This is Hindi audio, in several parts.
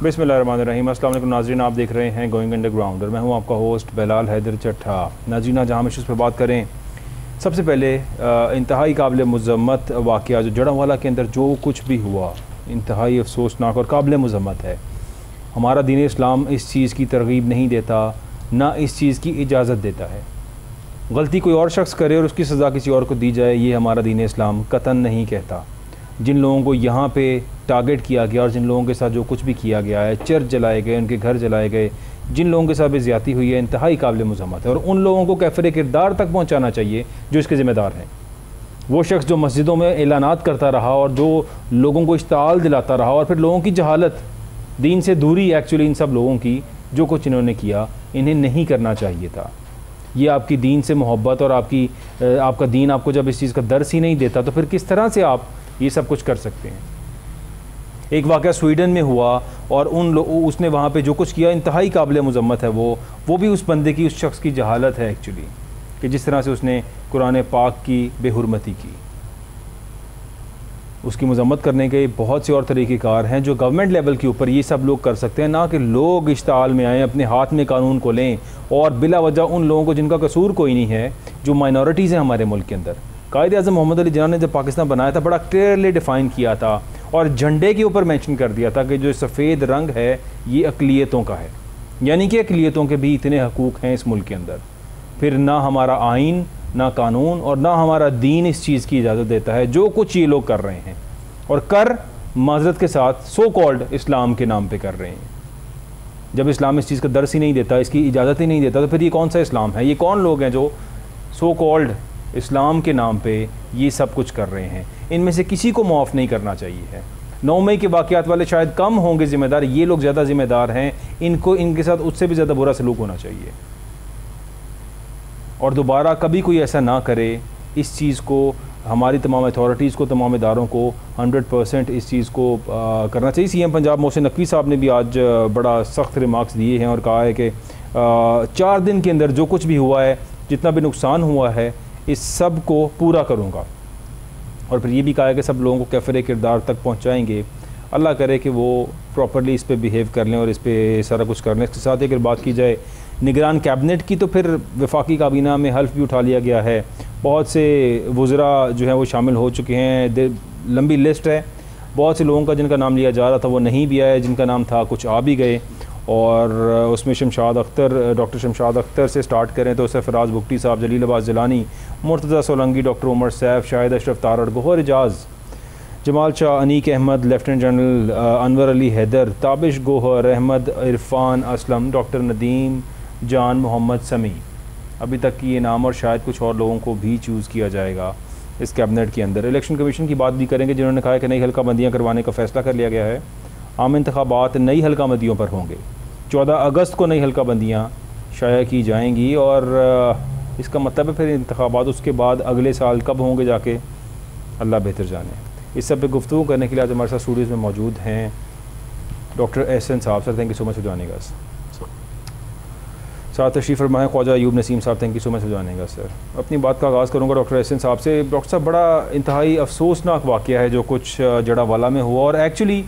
बिस्मिल्लाहिर्रहमानिर्रहीम। अस्सलाम वालेकुम नाज़रीन, आप देख रहे हैं गोइंग अंडरग्राउंड और मैं हूं आपका होस्ट बिलाल हैदर चट्ठा। नाज़रीन, जहाँ हम इस पर बात करें, सबसे पहले इंतहाई काबिल मज़म्मत वाक़या जो जड़ांवाला के अंदर जो कुछ भी हुआ, इंतहाई अफसोसनाक और काबिल मज़म्मत है। हमारा दीन इस्लाम इस चीज़ की तरगीब नहीं देता, ना इस चीज़ की इजाज़त देता है। गलती कोई और शख्स करे और उसकी सज़ा किसी और को दी जाए, ये हमारा दीन इस्लाम कतन नहीं कहता। जिन लोगों को यहाँ पे टारगेट किया गया और जिन लोगों के साथ जो कुछ भी किया गया है, चर्च जलाए गए, उनके घर जलाए गए, जिन लोगों के साथ भी ज़्यादती हुई है, इंतहाई काबिल मज़म्मत है। और उन लोगों को कैफ़िर किरदार तक पहुँचाना चाहिए जो इसके ज़िम्मेदार हैं। वो शख्स जो मस्जिदों में ऐलानात करता रहा और जो लोगों को इश्ताल दिलाता रहा, और फिर लोगों की जहालत, दीन से दूरी, एक्चुअली इन सब लोगों की जो कुछ इन्होंने किया, इन्हें नहीं करना चाहिए था। ये आपकी दीन से मोहब्बत और आपका दीन आपको जब इस चीज़ का दर्स ही नहीं देता, तो फिर किस तरह से आप ये सब कुछ कर सकते हैं। एक वाक़या स्वीडन में हुआ और उसने वहाँ पे जो कुछ किया, इंतहाई काबिल मज़म्मत है। वो भी उस बंदे की, उस शख्स की जहालत है एक्चुअली, कि जिस तरह से उसने कुरान पाक की बेहुरमती की। उसकी मज़म्मत करने के बहुत से और तरीक़ेकार हैं जो गवर्नमेंट लेवल के ऊपर ये सब लोग कर सकते हैं, ना कि लोग इश्ताल में आएँ, अपने हाथ में कानून को लें और बिला वजह उन लोगों को जिनका कसूर कोई नहीं है, जो माइनॉरिटीज़ हैं हमारे मुल्क के अंदर। कायद-ए-आज़म मोहम्मद अली जिन्ना ने जब पाकिस्तान बनाया था, बड़ा क्लियरली डिफ़ाइन किया था और झंडे के ऊपर मेंशन कर दिया था कि जो सफ़ेद रंग है ये अक़लियतों का है, यानी कि अक़लियतों के भी इतने हकूक़ हैं इस मुल्क के अंदर। फिर ना हमारा आइन, ना कानून और ना हमारा दीन इस चीज़ की इजाज़त देता है जो कुछ ये लोग कर रहे हैं, और माज़रत के साथ सो कॉल्ड इस्लाम के नाम पे कर रहे हैं। जब इस्लाम इस चीज़ का दर्स ही नहीं देता, इसकी इजाज़त ही नहीं देता, तो फिर ये कौन सा इस्लाम है? ये कौन लोग हैं जो सो कॉल्ड इस्लाम के नाम पे ये सब कुछ कर रहे हैं? इनमें से किसी को माफ़ नहीं करना चाहिए है। 9 मई के वाक़यात वाले शायद कम होंगे ज़िम्मेदार, ये लोग ज़्यादा ज़िम्मेदार हैं। इनको इनके साथ उससे भी ज़्यादा बुरा सलूक होना चाहिए और दोबारा कभी कोई ऐसा ना करे। इस चीज़ को हमारी तमाम अथॉरिटीज़ को, तमाम इदारों को 100% इस चीज़ को करना चाहिए। CM पंजाब मोहसिन नकवी साहब ने भी आज बड़ा सख्त रिमार्क्स दिए हैं और कहा है कि 4 दिन के अंदर जो कुछ भी हुआ है, जितना भी नुकसान हुआ है, इस सब को पूरा करूँगा। और फिर ये भी कहा है कि सब लोगों को कैफ़िर किरदार तक पहुँचाएँगे। अल्लाह करे कि वो प्रॉपर्ली इस पर बिहेव कर लें और इस पर सारा कुछ कर लें। इसके साथ अगर बात की जाए निगरान कैबिनेट की, तो फिर वफाकी काबीना में हल्फ भी उठा लिया गया है। बहुत से वज़रा जो हैं वो शामिल हो चुके हैं। लंबी लिस्ट है, बहुत से लोगों का जिनका नाम लिया जा रहा था वो नहीं भी आए, जिनका नाम था कुछ आ भी गए। और उसमें शमशाद अख्तर, डॉक्टर शमशाद अख्तर से स्टार्ट करें तो Sarfaraz Bugti Sahab, Jalil Abbas Jilani, Murtaza Solanki, doctor Umar Saif, Shahid Ashraf Tarar, Gohar Ejaz, Jamal Shah, Aneeq Ahmed, lieutenant general Anwar Ali Haider, Tabish Gohar, Ahmed Irfan Aslam, doctor Nadeem Jan, Mohammad समी। अभी तक की ये नाम और शायद कुछ और लोगों को भी चूज़ किया जाएगा इस कैबिनेट के अंदर। इलेक्शन कमीशन की बात भी करेंगे, जिन्होंने कहा है कि नई हल्का बंदियाँ करवाने का फ़ैसला कर लिया गया है। आम इंतखाबात नई हल्का बंदियों पर होंगे। 14 अगस्त को नई हल्का बंदियाँ शाया की जाएंगी और इसका मतलब है फिर इंतखाबात उसके बाद अगले साल कब होंगे जाके अल्लाह बेहतर जाने। इस सब पे गुफ्तगू करने के लिए आज हमारे साथ स्टूडियोज़ में मौजूद हैं डॉक्टर एहसन साहब। Sir, thank you so much for joining us. साथ तशरीफ़ फरमाएं ख्वाजा अयूब नसीम साहब, thank you so much for joining us. Sir, अपनी बात का आगाज़ करूँगा डॉक्टर एहसन साहब से। डॉक्टर साहब, बड़ा इंतहाई अफसोसनाक वाक़या है जो कुछ जड़ांवाला में हुआ, और एक्चुअली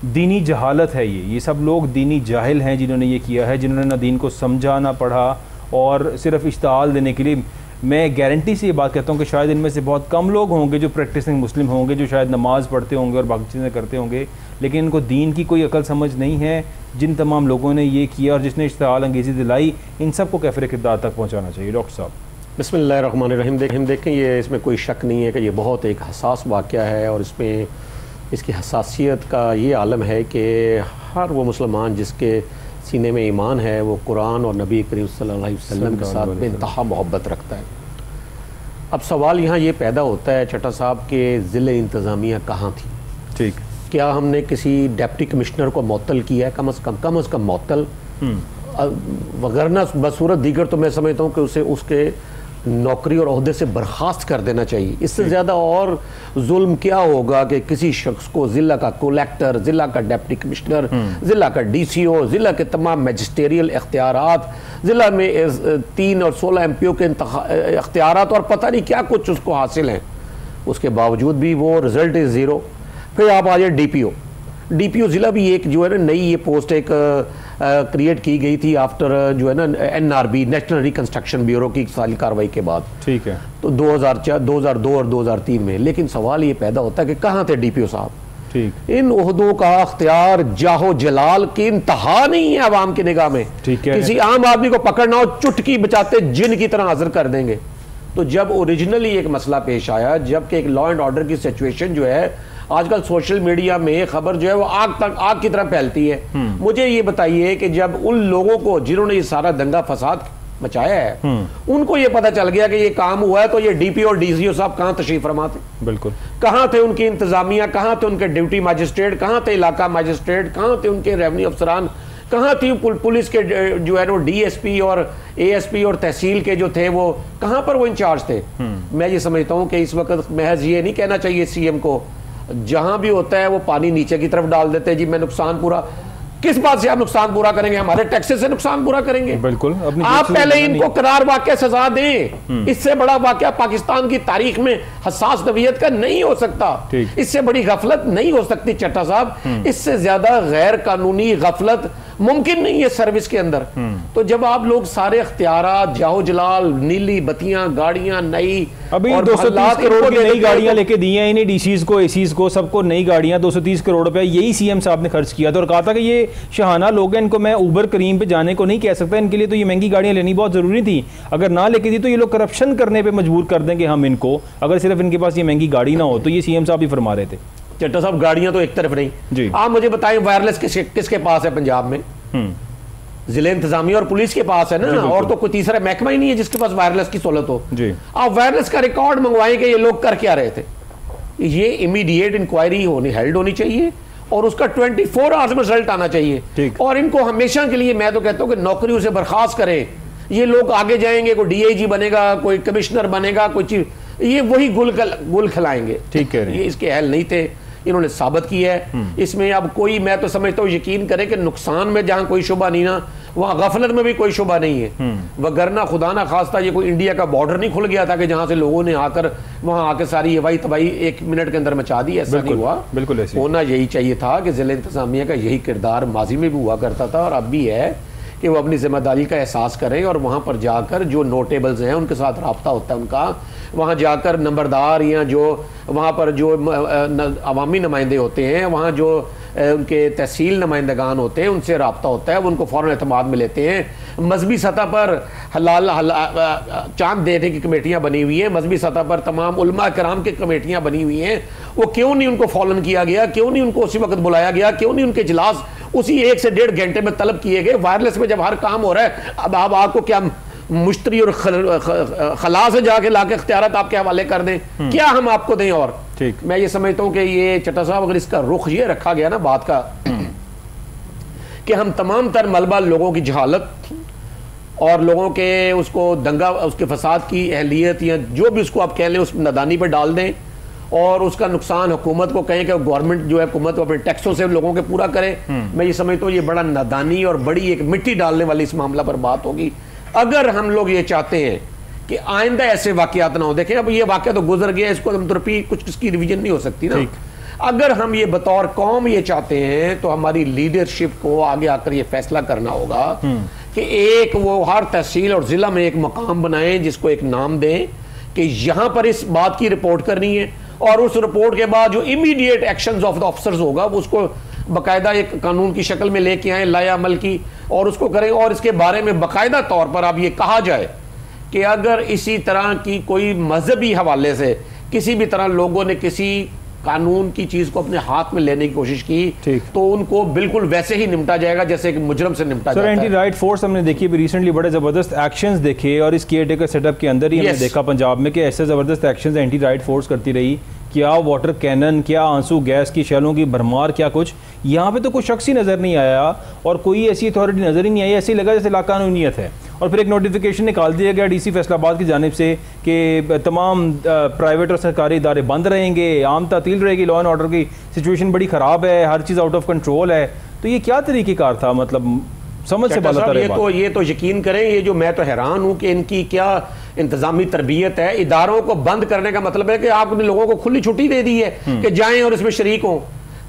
दीनी जहालत है। ये सब लोग दीनी जाहिल हैं जिन्होंने ये किया है, जिन्होंने ना दीन को समझा ना पढ़ा और सिर्फ इश्ताल देने के लिए। मैं गारंटी से ये बात कहता हूँ कि शायद इनमें से बहुत कम लोग होंगे जो प्रैक्टिसिंग मुस्लिम होंगे, जो शायद नमाज़ पढ़ते होंगे और बाकी चीज़ें करते होंगे, लेकिन इनको दीन की कोई अकल समझ नहीं है। जिन तमाम लोगों ने ये किया और जिसने इश्ताल अंगेज़ी दिलाई, इन सब को कैफ़िर किरदार तक पहुँचाना चाहिए। डॉक्टर साहब, बिस्मिल्लाहिर्रहमानिर्रहीम। देखें ये इसमें कोई शक नहीं है कि ये बहुत एक हसास वाक़या है और इसमें इसकी हसासियत का ये आलम है कि हर वो मुसलमान जिसके सीने में ईमान है वो कुरान और नबी करीम सल्लल्लाहु अलैहि वसल्लम के साथ बेइंतहा मोहब्बत रखता है। अब सवाल यहाँ ये पैदा होता है चट्टा साहब के ज़िले इंतज़ामिया कहाँ थी? ठीक, क्या हमने किसी डिप्टी कमिश्नर को मुअत्तल किया है? कम अज़ कम मुअत्तल, वगरना बसूरत दीगर तो मैं समझता हूँ कि उसे उसके नौकरी और ओहदे से बर्खास्त कर देना चाहिए। इससे ज़्यादा और जुल्म क्या होगा कि किसी शख्स को ज़िला का कलेक्टर, ज़िला का डिप्टी कमिश्नर, ज़िला का DCO, ज़िला के तमाम मैजिस्टेरियल इख्तियारात, ज़िला में 3 और 16 MPO के इख्तियारात और पता नहीं क्या कुछ उसको हासिल हैं, उसके बावजूद भी वो रिज़ल्ट इज़ ज़ीरो। फिर आप आ जाए DPO, डीपीओ जिला भी एक जो है ना नई ये पोस्ट एक क्रिएट की गई थी आफ्टर जो है ना एनआरबी नेशनल रिकंस्ट्रक्शन ब्यूरो की 1 साल कार्रवाई के बाद। ठीक है। तो 2004, 2002 और 2003 में। लेकिन सवाल ये पैदा होता है कि कहाँ थे डीपीओ साहब? ठीक। इन ओहदों का अख्तियार जाहो जलाल की इंतहा नहीं है अवाम की निगाह में। ठीक है। किसी आम आदमी को पकड़ना हो चुटकी बचाते जिन की तरह हाजिर कर देंगे। तो जब ओरिजिनली एक मसला पेश आया, जबकि एक लॉ एंड ऑर्डर की सिचुएशन जो है आजकल सोशल मीडिया में खबर जो है वो आग की तरह फैलती है। मुझे ये बताइए कि जब उन लोगों को जिन्होंने ये सारा दंगा फसाद मचाया है उनको ये पता चल गया कि ये काम हुआ है, तो ये डीपी और डीसीओ साहब कहां तशरीफ फरमा थे? बिल्कुल। कहां थे उनकी इंतजामिया, कहां थे उनके ड्यूटी मजिस्ट्रेट, कहां थे इलाका मजिस्ट्रेट, कहां थे उनके रेवेन्यू अफसरान, कहां थी पुलिस के जो है वो डीएसपी और एएसपी और तहसील के जो थे वो कहां पर वो इंचार्ज थे? मैं ये समझता हूं कि इस वक्त महज ये नहीं कहना चाहिए सीएम को, जहां भी होता है वो पानी नीचे की तरफ डाल देते हैं। जी मैं नुकसान पूरा, किस बात से आप नुकसान पूरा करेंगे? हमारे टैक्सेस से नुकसान पूरा करेंगे? बिल्कुल। आप पहले इनको करार वाकया सजा दें। इससे बड़ा वाकया पाकिस्तान की तारीख में हसास नवीयत का नहीं हो सकता। इससे बड़ी गफलत नहीं हो सकती चट्टा साहब। इससे ज्यादा गैर कानूनी गफलत मुमकिन नहीं है सर्विस के अंदर। तो जब आप लोग सारे अख्तियारात, जाहो जलाल, नीली बत्तियां, गाड़ियां नई, अभी 230 करोड़ की नई गाड़ियां लेके दी हैं इन्हें, डीसीज को, एसीज को, सबको नई गाड़ियां 230 करोड़ रुपए यही सीएम साहब ने खर्च किया था और कहा था कि ये शहाना लोग हैं, इनको मैं उबर करीम पे जाने को नहीं कह सकता, इनके लिए तो ये महंगी गाड़ियां लेनी बहुत जरूरी थी। अगर ना लेके दी तो ये लोग करप्शन करने पर मजबूर कर देंगे हम इनको, अगर सिर्फ इनके पास ये महंगी गाड़ी ना हो। तो ये सीएम साहब ही फरमा रहे थे। चट्टा साहब गाड़ियां तो एक तरफ नहीं जी। आप मुझे बताएं वायरलेस किसके पास है पंजाब में? जिले इंतजामिया और पुलिस के पास है ना, और तो कोई तीसरा महकमा ही नहीं है जिसके पास वायरलेस की सहूलत हो जी। आप वायरलेस का रिकॉर्ड मंगवाएं कि ये लोग कर क्या रहे थे। ये इमीडिएट इंक्वायरी हेल्ड होनी चाहिए और उसका 24 आवर्स में रिजल्ट आना चाहिए। और इनको हमेशा के लिए मैं तो कहता हूं कि नौकरियों से बर्खास्त करें। ये लोग आगे जाएंगे, कोई डीआईजी बनेगा, कोई कमिश्नर बनेगा, कोई चीज, ये वही गुल खिलाएंगे। ठीक है, ये इसके अहल नहीं थे, इन्होंने साबित किया है। इसमें अब कोई, मैं तो समझता हूँ यकीन करें कि नुकसान में जहां कोई शुबा नहीं ना, वहां गफलत में भी कोई शुबा नहीं है। वगरना खुदा ना खास्ता ये कोई इंडिया का बॉर्डर नहीं खुल गया था कि जहां से लोगों ने आकर वहां आकर सारी हवाई तबाही 1 मिनट के अंदर मचा दी। ऐसा नहीं हुआ। बिल्कुल ऐसे होना यही चाहिए था कि जिला इंतजामिया का यही किरदार माजी में भी हुआ करता था और अब भी है कि वो अपनी जिम्मेदारी का एहसास करें और वहां पर जाकर जो नोटेबल्स हैं उनके साथ रब्ता होता है उनका, वहाँ जाकर नंबरदार या जो वहाँ पर जो अवामी नुमाइंदे होते हैं, वहाँ जो उनके तहसील नुमाइंदगान होते हैं, उनसे रब्ता होता है, वो उनको फ़ौरन एतमाद में लेते हैं। मजहबी सतह पर चांद देने की कमेटियाँ बनी हुई हैं, मजहबी सतह पर तमाम उलमा कराम की कमेटियाँ बनी हुई हैं। वो क्यों नहीं उनको फॉलन किया गया? क्यों नहीं उनको उसी वक्त बुलाया गया? क्यों नहीं उनके इजलास उसी 1 से 1.5 घंटे में तलब किए गए? वायरलेस में जब हर काम हो रहा है, अब आप आपको क्या मुश्तरी और खला से जाके लाके इख्तियारात आपके हवाले कर दें? क्या हम आपको दें? और ठीक, मैं ये समझता हूं कि ये चट्टा साहब अगर इसका रुख ये रखा गया ना बात का कि हम तमाम तर मलबा लोगों की जहालत और लोगों के उसको दंगा, उसके फसाद की अहलियत या जो भी उसको आप कह लें, उस नादानी पर डाल दें और उसका नुकसान हुकूमत को कहें कि गवर्नमेंट जो है हुकूमत अपने टैक्सों से लोगों के पूरा करे। मैं ये समझता हूँ ये बड़ा नादानी और बड़ी एक मिट्टी डालने वाली इस मामला पर बात होगी। अगर हम लोग ये चाहते हैं कि आइंदा ऐसे वाकयात ना हो, देखें अब ये वाकया तो गुजर गया, इसको हम तो कुछ इसकी रिवीजन नहीं हो सकती ना। अगर हम ये बतौर कौम ये चाहते हैं तो हमारी लीडरशिप को आगे आकर ये फैसला करना होगा कि एक वो हर तहसील और जिला में एक मकाम बनाएं जिसको एक नाम दें कि यहां पर इस बात की रिपोर्ट करनी है और उस रिपोर्ट के बाद जो immediate actions of the officers होगा उसको बाकायदा एक कानून की शक्ल में लेके आए, लाए अमल की, और उसको करें। और इसके बारे में बाकायदा तौर पर अब ये कहा जाए कि अगर इसी तरह की कोई मजहबी हवाले से किसी भी तरह लोगों ने किसी कानून की चीज को अपने हाथ में लेने की कोशिश की तो उनको बिल्कुल वैसे ही निपटा जाएगा जैसे एक मुजरम से निपटा जाता है। एंटी राइट फोर्स हमने देखी अभी रिसेंटली, बड़े जबरदस्त एक्शंस देखे और इस केयर टेकर सेटअप के अंदर ही हमने देखा पंजाब में कि ऐसे जबरदस्त एक्शंस एंटी राइट फोर्स करती रही। क्या वाटर कैनन, क्या आंसू गैस की शैलों की भरमार, क्या कुछ। यहाँ पे तो कोई शख्स ही नज़र नहीं आया और कोई ऐसी अथॉरिटी नज़र ही नहीं आई। ऐसे ही लगा जैसे लाकानूनियत है। और फिर एक नोटिफिकेशन निकाल दिया गया डीसी फैसलाबाद की जानिब से कि तमाम प्राइवेट और सरकारी इदारे बंद रहेंगे, आम तातील रहेगी, लॉ एंड ऑर्डर की सिचुएशन बड़ी ख़राब है, हर चीज़ आउट ऑफ कंट्रोल है। तो ये क्या तरीक़ेकार था? मतलब समझ से बात। ये तो यकीन करें, ये जो मैं तो हैरान हूँ कि इनकी क्या इंतजामी तरबियत है। इदारों को बंद करने का मतलब है कि आपने लोगों को खुली छुट्टी दे दी है कि जाएं और इसमें शरीक हों।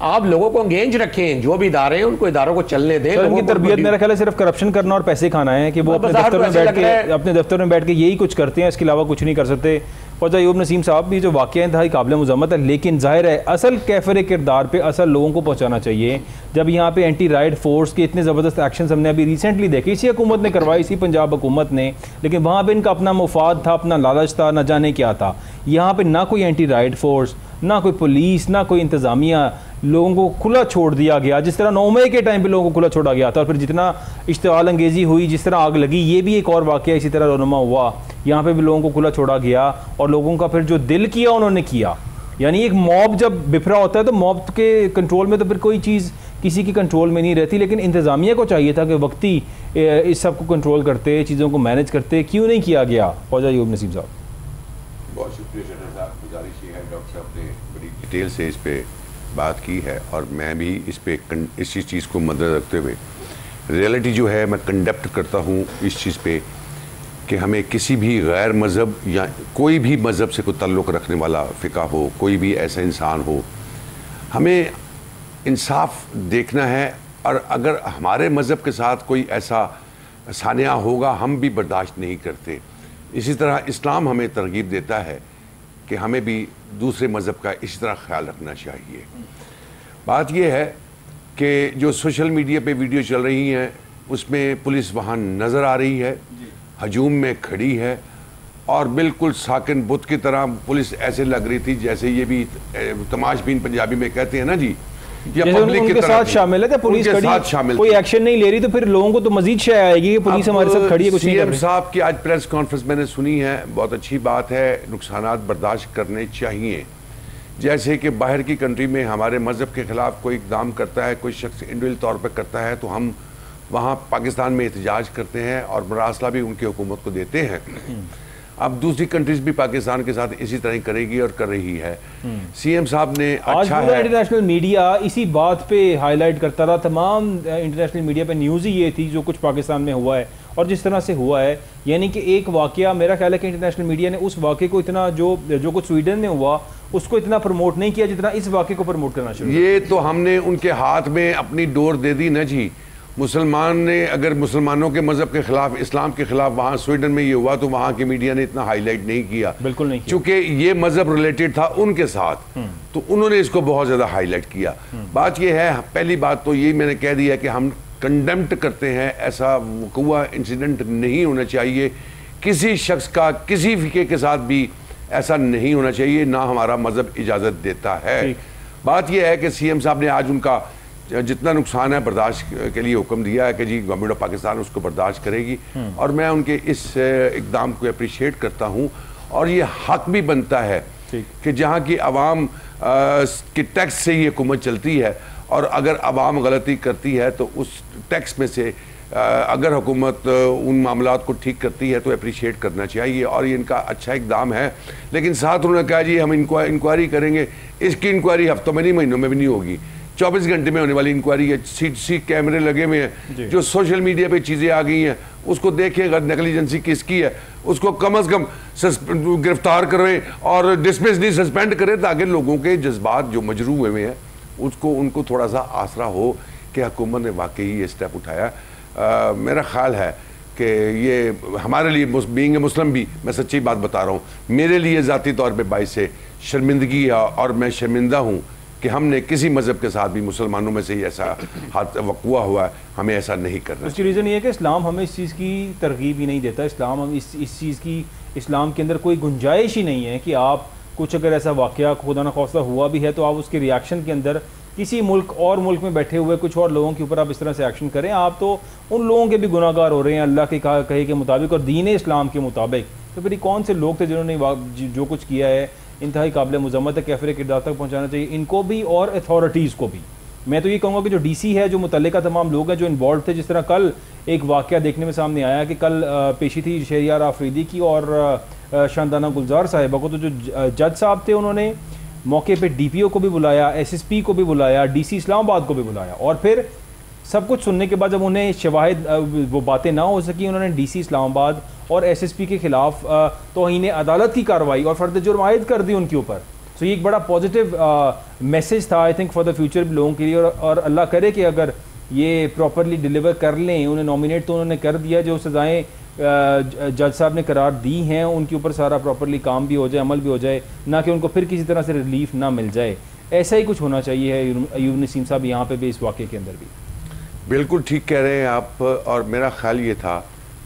आप लोगों को एंगेज रखें, जो भी इदारे हैं उनको इदारों को चलने दें। उनकी तरबियत मेरा ख्याल है सिर्फ करप्शन करना और पैसे खाना है कि वो अपने दफ्तर में बैठ के यही कुछ करते हैं, इसके अलावा कुछ नहीं कर सकते। ख्वाजा अयूब नसीम साहब भी जो वाक़या इंतहाई काबिल मुज़म्मत है, लेकिन जाहिर है असल कैफर किरदार पे असल लोगों को पहुँचाना चाहिए। जब यहाँ पे एंटी राइट फोर्स के इतने ज़बरदस्त एक्शन हमने अभी रिसेंटली देखे, इसी हुकूमत ने करवाई, इसी पंजाब हुकूमत ने, लेकिन वहाँ पर इनका अपना मुफाद था, अपना लालच था, न जाने क्या था। यहाँ पर ना कोई एंटी राइट फोर्स, ना कोई पुलिस, ना कोई इंतज़ामिया, लोगों को खुला छोड़ दिया गया, जिस तरह 9 मई के टाइम पे लोगों को खुला छोड़ा गया था। और फिर जितना इश्तिआल अंगेज़ी हुई, जिस तरह आग लगी, ये भी एक और वाक़या इसी तरह रोनुमा हुआ। यहाँ पे भी लोगों को खुला छोड़ा गया और लोगों का फिर जो दिल किया उन्होंने किया। यानी एक मॉब जब बिफरा होता है तो मॉब के कंट्रोल में तो फिर कोई चीज़ किसी की कंट्रोल में नहीं रहती, लेकिन इंतज़ामिया को चाहिए था कि वक्ती इस सब को कंट्रोल करते, चीज़ों को मैनेज करते। क्यों नहीं किया गया? ख्वाजा अयूब नसीम साहब। बहुत शुक्रिया शहनाज साहब, गुजारिश ये है, डॉक्टर साहब ने बड़ी डिटेल से इस पर बात की है और मैं भी इसी चीज़ को मद्देनज़र रखते हुए रियलिटी जो है मैं कंडक्ट करता हूँ इस चीज़ पे कि हमें किसी भी गैर मज़हब या कोई भी मज़हब से कोई ताल्लुक़ रखने वाला फ़िका हो, कोई भी ऐसा इंसान हो, हमें इंसाफ देखना है। और अगर हमारे मज़हब के साथ कोई ऐसा सानिया होगा हम भी बर्दाश्त नहीं करते। इसी तरह इस्लाम हमें तरगीब देता है कि हमें भी दूसरे मज़हब का इसी तरह ख्याल रखना चाहिए। बात यह है कि जो सोशल मीडिया पे वीडियो चल रही हैं उसमें पुलिस वहाँ नज़र आ रही है, हजूम में खड़ी है और बिल्कुल साकिन बुत की तरह पुलिस ऐसे लग रही थी जैसे ये भी तमाशबीन पंजाबी में कहते हैं ना जी, या पब्लिक के साथ शामिल है, पुलिस शामिल, कोई एक्शन नहीं ले रही तो फिर लोगों को तो मजीद शय आएगी कि पुलिस हमारे साथ खड़ी है, कुछ नहीं कर रही। साहब की आज प्रेस कॉन्फ्रेंस मैंने सुनी है, बहुत अच्छी बात है, नुकसानात बर्दाश्त करने चाहिए। जैसे कि बाहर की कंट्री में हमारे मज़हब के ख़िलाफ़ कोई इक़दाम करता है, कोई शख्स इंडिविजुअल तौर पर करता है तो हम वहाँ पाकिस्तान में एहतजाज करते हैं और मरासला भी उनकी हुकूमत को देते हैं। अब दूसरी कंट्रीज भी पाकिस्तान के साथ इसी तरह करेगी और कर रही है। सीएम साहब ने अच्छा है, इंटरनेशनल मीडिया इसी बात पे हाईलाइट करता रहा, तमाम इंटरनेशनल मीडिया पे न्यूज़ ही ये थी जो कुछ पाकिस्तान में हुआ है और जिस तरह से हुआ है। यानी कि एक वाकया, मेरा ख्याल है कि इंटरनेशनल मीडिया ने उस वाक़े को इतना जो कुछ स्वीडन में हुआ उसको इतना प्रमोट नहीं किया जितना इस वाक़े को प्रमोट करना चाहिए। ये तो हमने उनके हाथ में अपनी डोर दे दी ना जी। मुसलमान ने अगर मुसलमानों के मज़हब के ख़िलाफ़, इस्लाम के ख़िलाफ़ वहाँ स्वीडन में ये हुआ तो वहाँ की मीडिया ने इतना हाईलाइट नहीं किया, बिल्कुल नहीं, क्योंकि ये मज़हब रिलेटेड था उनके साथ, तो उन्होंने इसको बहुत ज़्यादा हाईलाइट किया। बात ये है, पहली बात तो यही मैंने कह दिया कि हम कंडेम्ड करते हैं, ऐसा वक़ुआ इंसिडेंट नहीं होना चाहिए, किसी शख्स का किसी फ़िके के साथ भी ऐसा नहीं होना चाहिए, ना हमारा मज़हब इजाज़त देता है। बात यह है कि सीएम साहब ने आज उनका जितना नुकसान है बर्दाश्त के लिए हुक्म दिया है कि जी गवर्नमेंट ऑफ पाकिस्तान उसको बर्दाश्त करेगी और मैं उनके इस इक़दाम को अप्रिशिएट करता हूँ। और ये हक भी बनता है कि जहाँ की आवाम के टैक्स से ये हुकूमत चलती है और अगर आवाम गलती करती है तो उस टैक्स में से अगर हुकूमत उन मामलात को ठीक करती है तो अप्रिशिएट करना चाहिए और ये इनका अच्छा इक़दाम है। लेकिन साथ उन्होंने कहा जी हम इंक्वायरी करेंगे, इसकी इंक्वायरी हफ्तों में नहीं महीनों में भी नहीं होगी, 24 घंटे में होने वाली इंक्वायरी है। सी कैमरे लगे हुए हैं, जो सोशल मीडिया पे चीज़ें आ गई हैं उसको देखें, अगर नेग्लिजेंसी किसकी है उसको कम अज़ कम गिरफ्तार करें और डिसमिस नहीं सस्पेंड करें, ताकि लोगों के जज्बात जो मजरू हुए हैं उसको उनको थोड़ा सा आसरा हो कि हुकूमत ने वाकई ये स्टेप उठाया। मेरा ख्याल है कि ये हमारे लिए बीइंग मुस्लिम भी, मैं सच्ची बात बता रहा हूँ, मेरे लिए ज़ाती तौर पर बाइस से शर्मिंदगी है और मैं शर्मिंदा हूँ कि हमने किसी मज़हब के साथ भी मुसलमानों में से ही ऐसा हाथ वक़ुआ हुआ है, हमें ऐसा नहीं करना। उसकी रीज़न ये है कि इस्लाम हमें इस चीज़ की तरगीब ही नहीं देता। इस्लाम हम इस चीज़ की, इस्लाम के अंदर कोई गुंजाइश ही नहीं है कि आप कुछ अगर ऐसा वाक़या खुदा न खास्ता हुआ भी है तो आप उसके रिएक्शन के अंदर किसी मुल्क में बैठे हुए कुछ और लोगों के ऊपर आप इस तरह से एक्शन करें। आप तो उन लोगों के भी गुनाहगार हो रहे हैं अल्लाह के कहे के मुताबिक और दीन इस्लाम के मुताबिक। तो फिर कौन से लोग थे जिन्होंने जो कुछ किया है इंतहाई काबिल मुज़म्मत है, कैफरे किरदार तक पहुँचाना चाहिए इनको भी और अथॉरिटीज़ को भी। मैं तो ये कहूँगा कि जो डीसी है, जो मुतल्लिका तमाम लोग हैं जो इन्वॉल्व थे, जिस तरह कल एक वाक़या देखने में सामने आया कि कल पेशी थी शहरियार आफरीदी की और शानदाना गुलजार साहिबा को, तो जो जज साहब थे उन्होंने मौके पे डीपीओ को भी बुलाया, एसएसपी को भी बुलाया, डीसी इस्लामाबाद को भी बुलाया और फिर सब कुछ सुनने के बाद जब उन्हें शवाहिद वो बातें ना हो सकी, उन्होंने डीसी इस्लामाबाद और एसएसपी के खिलाफ तौहीन अदालत की कार्रवाई और फर्द जुर्म आयद कर दी उनके ऊपर। सो ये एक बड़ा पॉजिटिव मैसेज था I think for the future लोगों के लिए, और अल्लाह करे कि अगर ये प्रॉपरली डिलीवर कर लें, उन्हें नॉमिनेट तो उन्होंने कर दिया, जो सज़ाएँ जज साहब ने करार दी हैं उनके ऊपर सारा प्रॉपरली काम भी हो जाए, अमल भी हो जाए, ना कि उनको फिर किसी तरह से रिलीफ ना मिल जाए। ऐसा ही कुछ होना चाहिए है अयूब नसीम साहब यहाँ पे भी, इस वाक़े के अंदर भी। बिल्कुल ठीक कह रहे हैं आप, और मेरा ख्याल ये था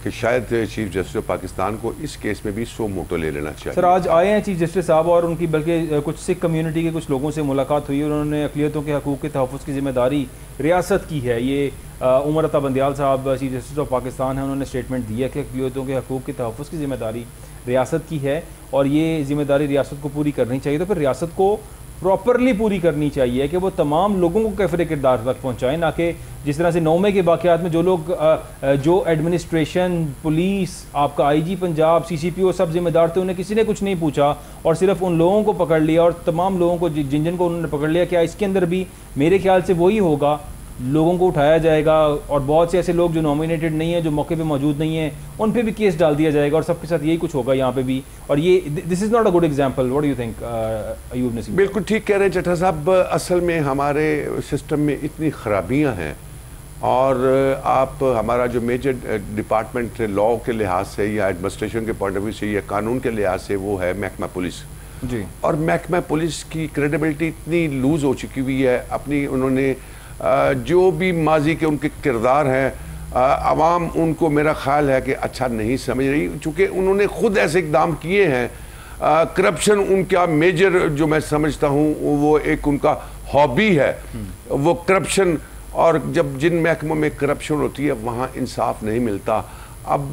कि शायद चीफ जस्टिस ऑफ पाकिस्तान को इस केस में भी सो मोटो ले लेना चाहिए। सर आज आए हैं चीफ जस्टिस साहब, और उनकी बल्कि कुछ सिख कम्युनिटी के कुछ लोगों से मुलाकात हुई, और उन्होंने अक़लियतों के हकूक़ के तहफ़्फ़ुज़ की ज़िम्मेदारी रियासत की है। ये उमर अता बंदियाल साहब चीफ जस्टिस ऑफ पाकिस्तान है, उन्होंने स्टेटमेंट दिया कि अक़लियतों के हकूक़ के तहफ़्फ़ुज़ की ज़िम्मेदारी रियासत की है, और ये ज़िम्मेदारी रियासत को पूरी करनी चाहिए। तो फिर रियासत को प्रॉपरली पूरी करनी चाहिए कि वो तमाम लोगों को कैफरे किरदार तक पहुँचाएँ, ना कि जिस तरह से 9 मई के वाक़यात में जो लोग जो एडमिनिस्ट्रेशन, पुलिस, आपका IG पंजाब, CCPO सब जिम्मेदार थे, उन्हें किसी ने कुछ नहीं पूछा और सिर्फ उन लोगों को पकड़ लिया, और तमाम लोगों को जिन को उन्होंने पकड़ लिया। क्या इसके अंदर भी मेरे ख्याल से वही होगा, लोगों को उठाया जाएगा, और बहुत से ऐसे लोग जो नॉमिनेटेड नहीं है, जो मौके पे मौजूद नहीं है, उन पे भी केस डाल दिया जाएगा, और सबके साथ यही कुछ होगा यहाँ पे भी। और ये this is not a good example. What do you think Ayub Naseem? बिल्कुल ठीक कह रहे हैं चट्टा साहब, असल में हमारे सिस्टम में इतनी खराबियाँ हैं, और आप हमारा जो मेजर डिपार्टमेंट लॉ के लिहाज से या एडमिनिस्ट्रेशन के पॉइंट ऑफ व्यू से या कानून के लिहाज से वो है महकमा पुलिस जी। और महकमा पुलिस की क्रेडिबिलिटी इतनी लूज़ हो चुकी हुई है अपनी, उन्होंने जो भी माजी के उनके किरदार हैं, आवाम उनको मेरा ख्याल है कि अच्छा नहीं समझ रही, चूँकि उन्होंने खुद ऐसे इकदाम किए हैं। करप्शन उनका मेजर जो मैं समझता हूँ वो एक उनका हॉबी है, वो करप्शन, और जब जिन महकमों में करप्शन होती है वहाँ इंसाफ नहीं मिलता। अब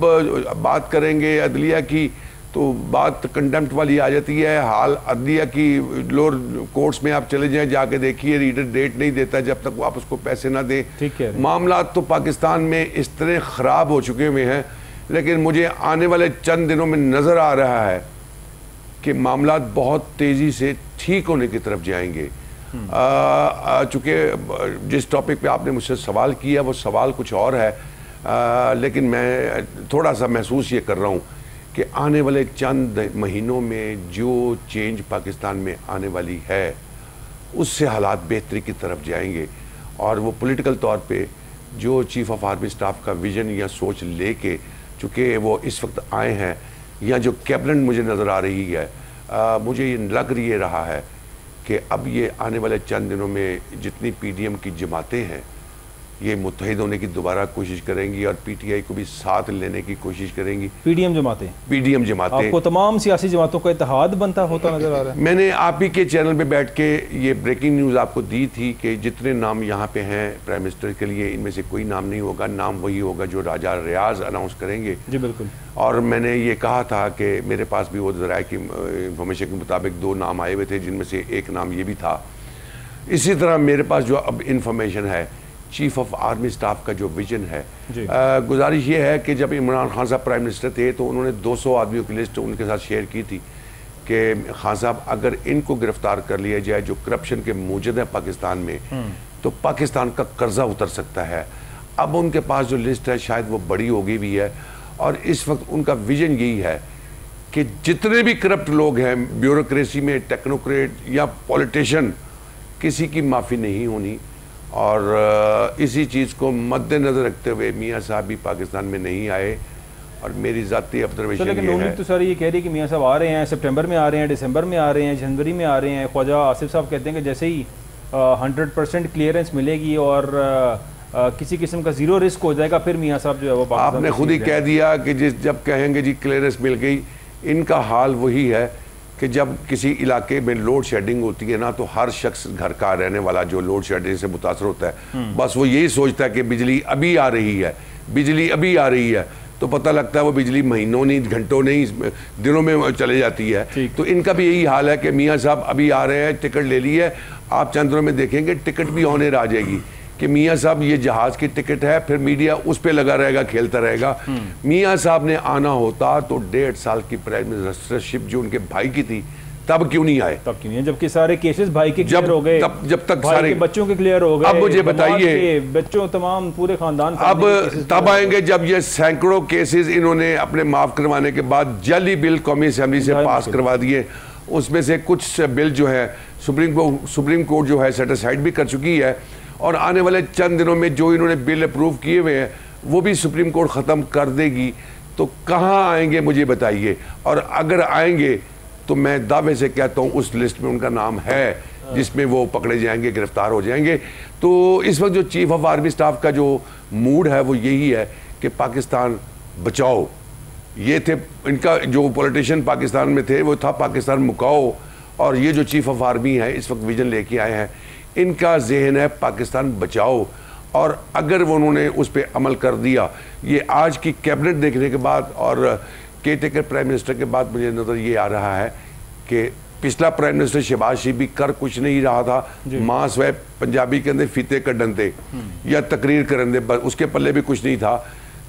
बात करेंगे अदलिया की तो बात कंडेम्प्ट वाली आ जाती है। हाल अदलिया की लोअर कोर्ट्स में आप चले जाएं, जाके देखिए, रीडर डेट नहीं देता जब तक आप उसको पैसे ना दें। मामला तो पाकिस्तान में इस तरह ख़राब हो चुके हुए हैं, लेकिन मुझे आने वाले चंद दिनों में नज़र आ रहा है कि मामला बहुत तेज़ी से ठीक होने की तरफ जाएंगे। चूँकि जिस टॉपिक पे आपने मुझसे सवाल किया वो सवाल कुछ और है, लेकिन मैं थोड़ा सा महसूस ये कर रहा हूँ कि आने वाले चंद महीनों में जो चेंज पाकिस्तान में आने वाली है उससे हालात बेहतरी की तरफ जाएंगे, और वो पॉलिटिकल तौर पे जो चीफ ऑफ आर्मी स्टाफ का विजन या सोच लेके, चूँकि वो इस वक्त आए हैं, या जो कैबिनेट मुझे नज़र आ रही है, मुझे ये लग ये रहा है कि अब ये आने वाले चंद दिनों में जितनी PDM की जमातें हैं ये मुत्तहिद होने की दोबारा कोशिश करेंगी और PTI को भी साथ लेने की कोशिश करेंगी। PDM जमातें आपको तमाम सियासी जमातों का इत्तेहाद बनता होता नजर आ रहा है। मैंने आप ही के चैनल पे बैठ के ये ब्रेकिंग न्यूज़ आपको दी थी कि जितने नाम यहाँ पे हैं प्राइम मिनिस्टर के लिए, इनमें से कोई नाम नहीं होगा, नाम वही होगा जो राजा रियाज अनाउंस करेंगे। जी बिल्कुल। और मैंने ये कहा था कि मेरे पास भी वो ज़राए की इंफॉर्मेशन के मुताबिक 2 नाम आए हुए थे, जिनमें से एक नाम ये भी था। इसी तरह मेरे पास जो अब इंफॉर्मेशन है, चीफ ऑफ आर्मी स्टाफ का जो विजन है, गुजारिश ये है कि जब इमरान खान साहब प्राइम मिनिस्टर थे तो उन्होंने 200 आदमियों की लिस्ट उनके साथ शेयर की थी कि खान साहब अगर इनको गिरफ्तार कर लिया जाए जो करप्शन के मूजद है पाकिस्तान में, तो पाकिस्तान का कर्जा उतर सकता है। अब उनके पास जो लिस्ट है शायद वो बड़ी हो गई भी है, और इस वक्त उनका विजन यही है कि जितने भी करप्ट लोग हैं ब्यूरोक्रेसी में, टेक्नोक्रेट या पॉलिटिशियन, किसी की माफ़ी नहीं होनी। और इसी चीज़ को मद्देनज़र रखते हुए मियाँ साहब भी पाकिस्तान में नहीं आए, और मेरी ज़ाती ऑब्जर्वेशन ये है। लेकिन तो सर ये कह रही है कि मियाँ साहब आ रहे हैं, सितंबर में आ रहे हैं, दिसंबर में आ रहे हैं, जनवरी में आ रहे हैं। ख्वाजा आसिफ साहब कहते हैं कि जैसे ही 100% क्लियरेंस मिलेगी और किसी किस्म का जीरो रिस्क हो जाएगा, फिर मियाँ साहब जो है वो आपने खुद ही कह दिया कि जब कहेंगे जी क्लियरेंस मिल गई, इनका हाल वही है कि जब किसी इलाके में लोड शेडिंग होती है ना, तो हर शख्स घर का रहने वाला जो लोड शेडिंग से मुतासर होता है, बस वो यही सोचता है कि बिजली अभी आ रही है, बिजली अभी आ रही है, तो पता लगता है वो बिजली महीनों नहीं, घंटों नहीं, दिनों में चले जाती है। तो इनका भी यही हाल है कि मियाँ साहब अभी आ रहे हैं, टिकट ले ली है, आप चंद दिनों में देखेंगे टिकट भी होने आ जाएगी कि मियाँ साहब ये जहाज की टिकट है, फिर मीडिया उस पर लगा रहेगा, खेलता रहेगा। मियाँ साहब ने आना होता तो 1.5 साल की प्राइम मिनिस्टरशिप जो उनके भाई की थी तब क्यों नहीं आए? तब क्यों नहीं, जबकि सारे केसेस भाई के क्लियर हो गए, जब तक भाई सारे के बच्चों के क्लियर हो गए। अब मुझे बताइए, बच्चों तमाम पूरे खानदान अब तब आएंगे जब ये सैकड़ों केसेस इन्होंने अपने माफ करवाने के बाद जाली बिल कौमी असेंबली से पास करवा दिए, उसमें से कुछ बिल जो है सुप्रीम कोर्ट जो है सेटिस्फाइड भी कर चुकी है, और आने वाले चंद दिनों में जो इन्होंने बिल अप्रूव किए हुए हैं वो भी सुप्रीम कोर्ट ख़त्म कर देगी। तो कहाँ आएंगे मुझे बताइए, और अगर आएंगे तो मैं दावे से कहता हूँ उस लिस्ट में उनका नाम है जिसमें वो पकड़े जाएंगे, गिरफ्तार हो जाएंगे। तो इस वक्त जो चीफ ऑफ आर्मी स्टाफ का जो मूड है वो यही है कि पाकिस्तान बचाओ। ये थे इनका जो पॉलिटिशियन पाकिस्तान में थे वो था पाकिस्तान मुकाओ, और ये जो चीफ ऑफ आर्मी है इस वक्त विजन लेके आए हैं, इनका जहन है पाकिस्तान बचाओ। और अगर वो उन्होंने उस पर अमल कर दिया, ये आज की कैबिनेट देखने के बाद और केयरटेकर प्राइम मिनिस्टर के बाद मुझे नज़र ये आ रहा है कि पिछला प्राइम मिनिस्टर शहबाज शरीफ भी कर कुछ नहीं रहा था, मां स्वयं पंजाबी के अंदर फीते कड्डन थे या तकरीर करन दे, उसके पल्ले भी कुछ नहीं था।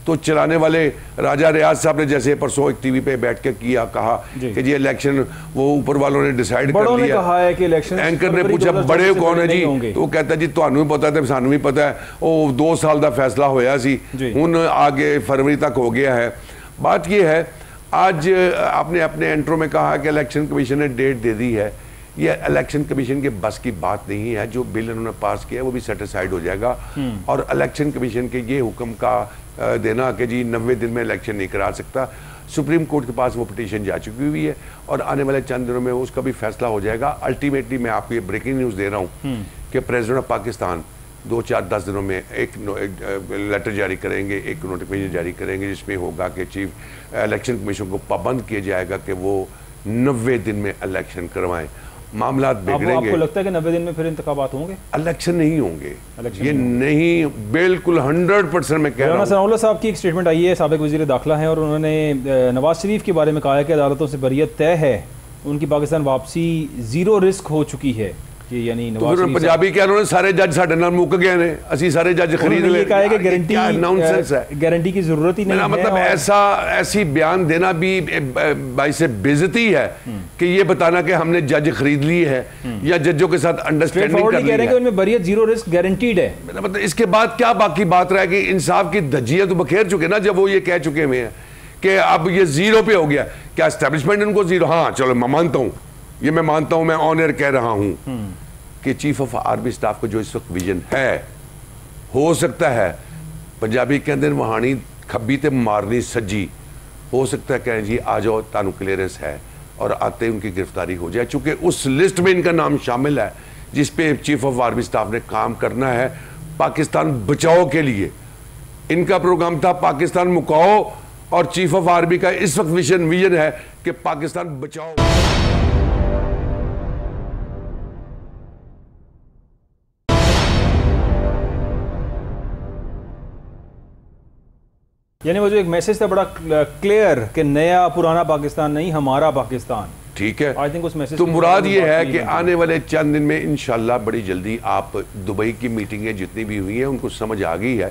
तो चलाने वाले राजा रियाज साहब ने जैसे परसों एक टीवी पे बैठ के किया, कहा कि जी इलेक्शन वो ऊपर वालों ने डिसाइड कर लिया, कहा है कि इलेक्शन, एंकर ने पूछा बड़े कौन है जी, तो वो कहता है जी तुहानू भी पता है सानू भी पता है, वो 2 साल का फैसला होया सी, हुण आगे फरवरी तक हो गया है। बात ये है, आज आपने अपने इंट्रो में कहा कि इलेक्शन कमीशन ने डेट दे दी है, ये इलेक्शन कमीशन के बस की बात नहीं है। जो बिल इन्होंने पास किया वो भी सेटिस्फाइड हो जाएगा, और इलेक्शन कमीशन के ये हुक्म का देना कि जी 90 दिन में इलेक्शन नहीं करा सकता, सुप्रीम कोर्ट के पास वो पिटीशन जा चुकी हुई है, और आने वाले चंद दिनों में उसका भी फैसला हो जाएगा। अल्टीमेटली मैं आपको ये ब्रेकिंग न्यूज़ दे रहा हूँ कि प्रेसिडेंट ऑफ पाकिस्तान 2-4-10 दिनों में एक लेटर जारी करेंगे, एक नोटिफिकेशन जारी करेंगे जिसमें होगा कि चीफ इलेक्शन कमीशन को पाबंद किया जाएगा कि वो 90 दिन में इलेक्शन करवाएं। मामला बिगड़ेंगे। आपको लगता है कि 90 दिन में फिर इंतखाबात होंगे? इलेक्शन नहीं होंगे, ये नहीं, बिल्कुल 100% मैं कह रहा हूं। सनाउल्लाह साहब की एक स्टेटमेंट आई है, साबिक वज़ीर दाखिला हैं, और उन्होंने नवाज शरीफ के बारे में कहा है कि अदालतों से बरियत तय है, उनकी पाकिस्तान वापसी 0 रिस्क हो चुकी है। यानी तो पंजाबी क्या उन्होंने सारे जज साडे नाल मुक गए ने, असि सारे जज खरीद ले, गारंटी की जरूरत ही नहीं है। मतलब ऐसी बयान देना भी भाई से बेइज्जती है कि ये बताना कि हमने जज खरीद लिए है या जजों के साथ अंडरस्टैंडिंग कर ली है, उनमें बरियत 0 रिस्क गारंटीड है। मतलब इसके बाद क्या बाकी बात रह गई? इंसाफ की धज्जियां तो बखेर चुके ना, जब वो ये कह चुके हुए हैं कि अब ये 0 पे हो गया। क्या एस्टेब्लिशमेंट इनको 0? हाँ चलो मैं मानता हूँ, ये मैं मानता हूं, मैं ऑन एयर कह रहा हूं कि चीफ ऑफ आर्मी स्टाफ को जो इस वक्त विजन है, हो सकता है पंजाबी के अंदर वहानी खब्बी ते मारनी सज्जी, हो सकता है कहें जी आ जाओ तानू क्लियरेंस है, और आते ही उनकी गिरफ्तारी हो जाए, चूंकि उस लिस्ट में इनका नाम शामिल है जिस पे चीफ ऑफ आर्मी स्टाफ ने काम करना है पाकिस्तान बचाओ के लिए। इनका प्रोग्राम था पाकिस्तान मुकाओ, और चीफ ऑफ आर्मी का इस वक्त विजन है कि पाकिस्तान बचाओ। यानी वो जो एक मैसेज था बड़ा क्लियर कि नया पुराना पाकिस्तान नहीं, हमारा पाकिस्तान, ठीक है। आई थिंक उस मैसेज तो मुराद ये है कि आने वाले चंद दिन में इंशाल्लाह बड़ी जल्दी आप दुबई की मीटिंगें जितनी भी हुई हैं उनको समझ आ गई है।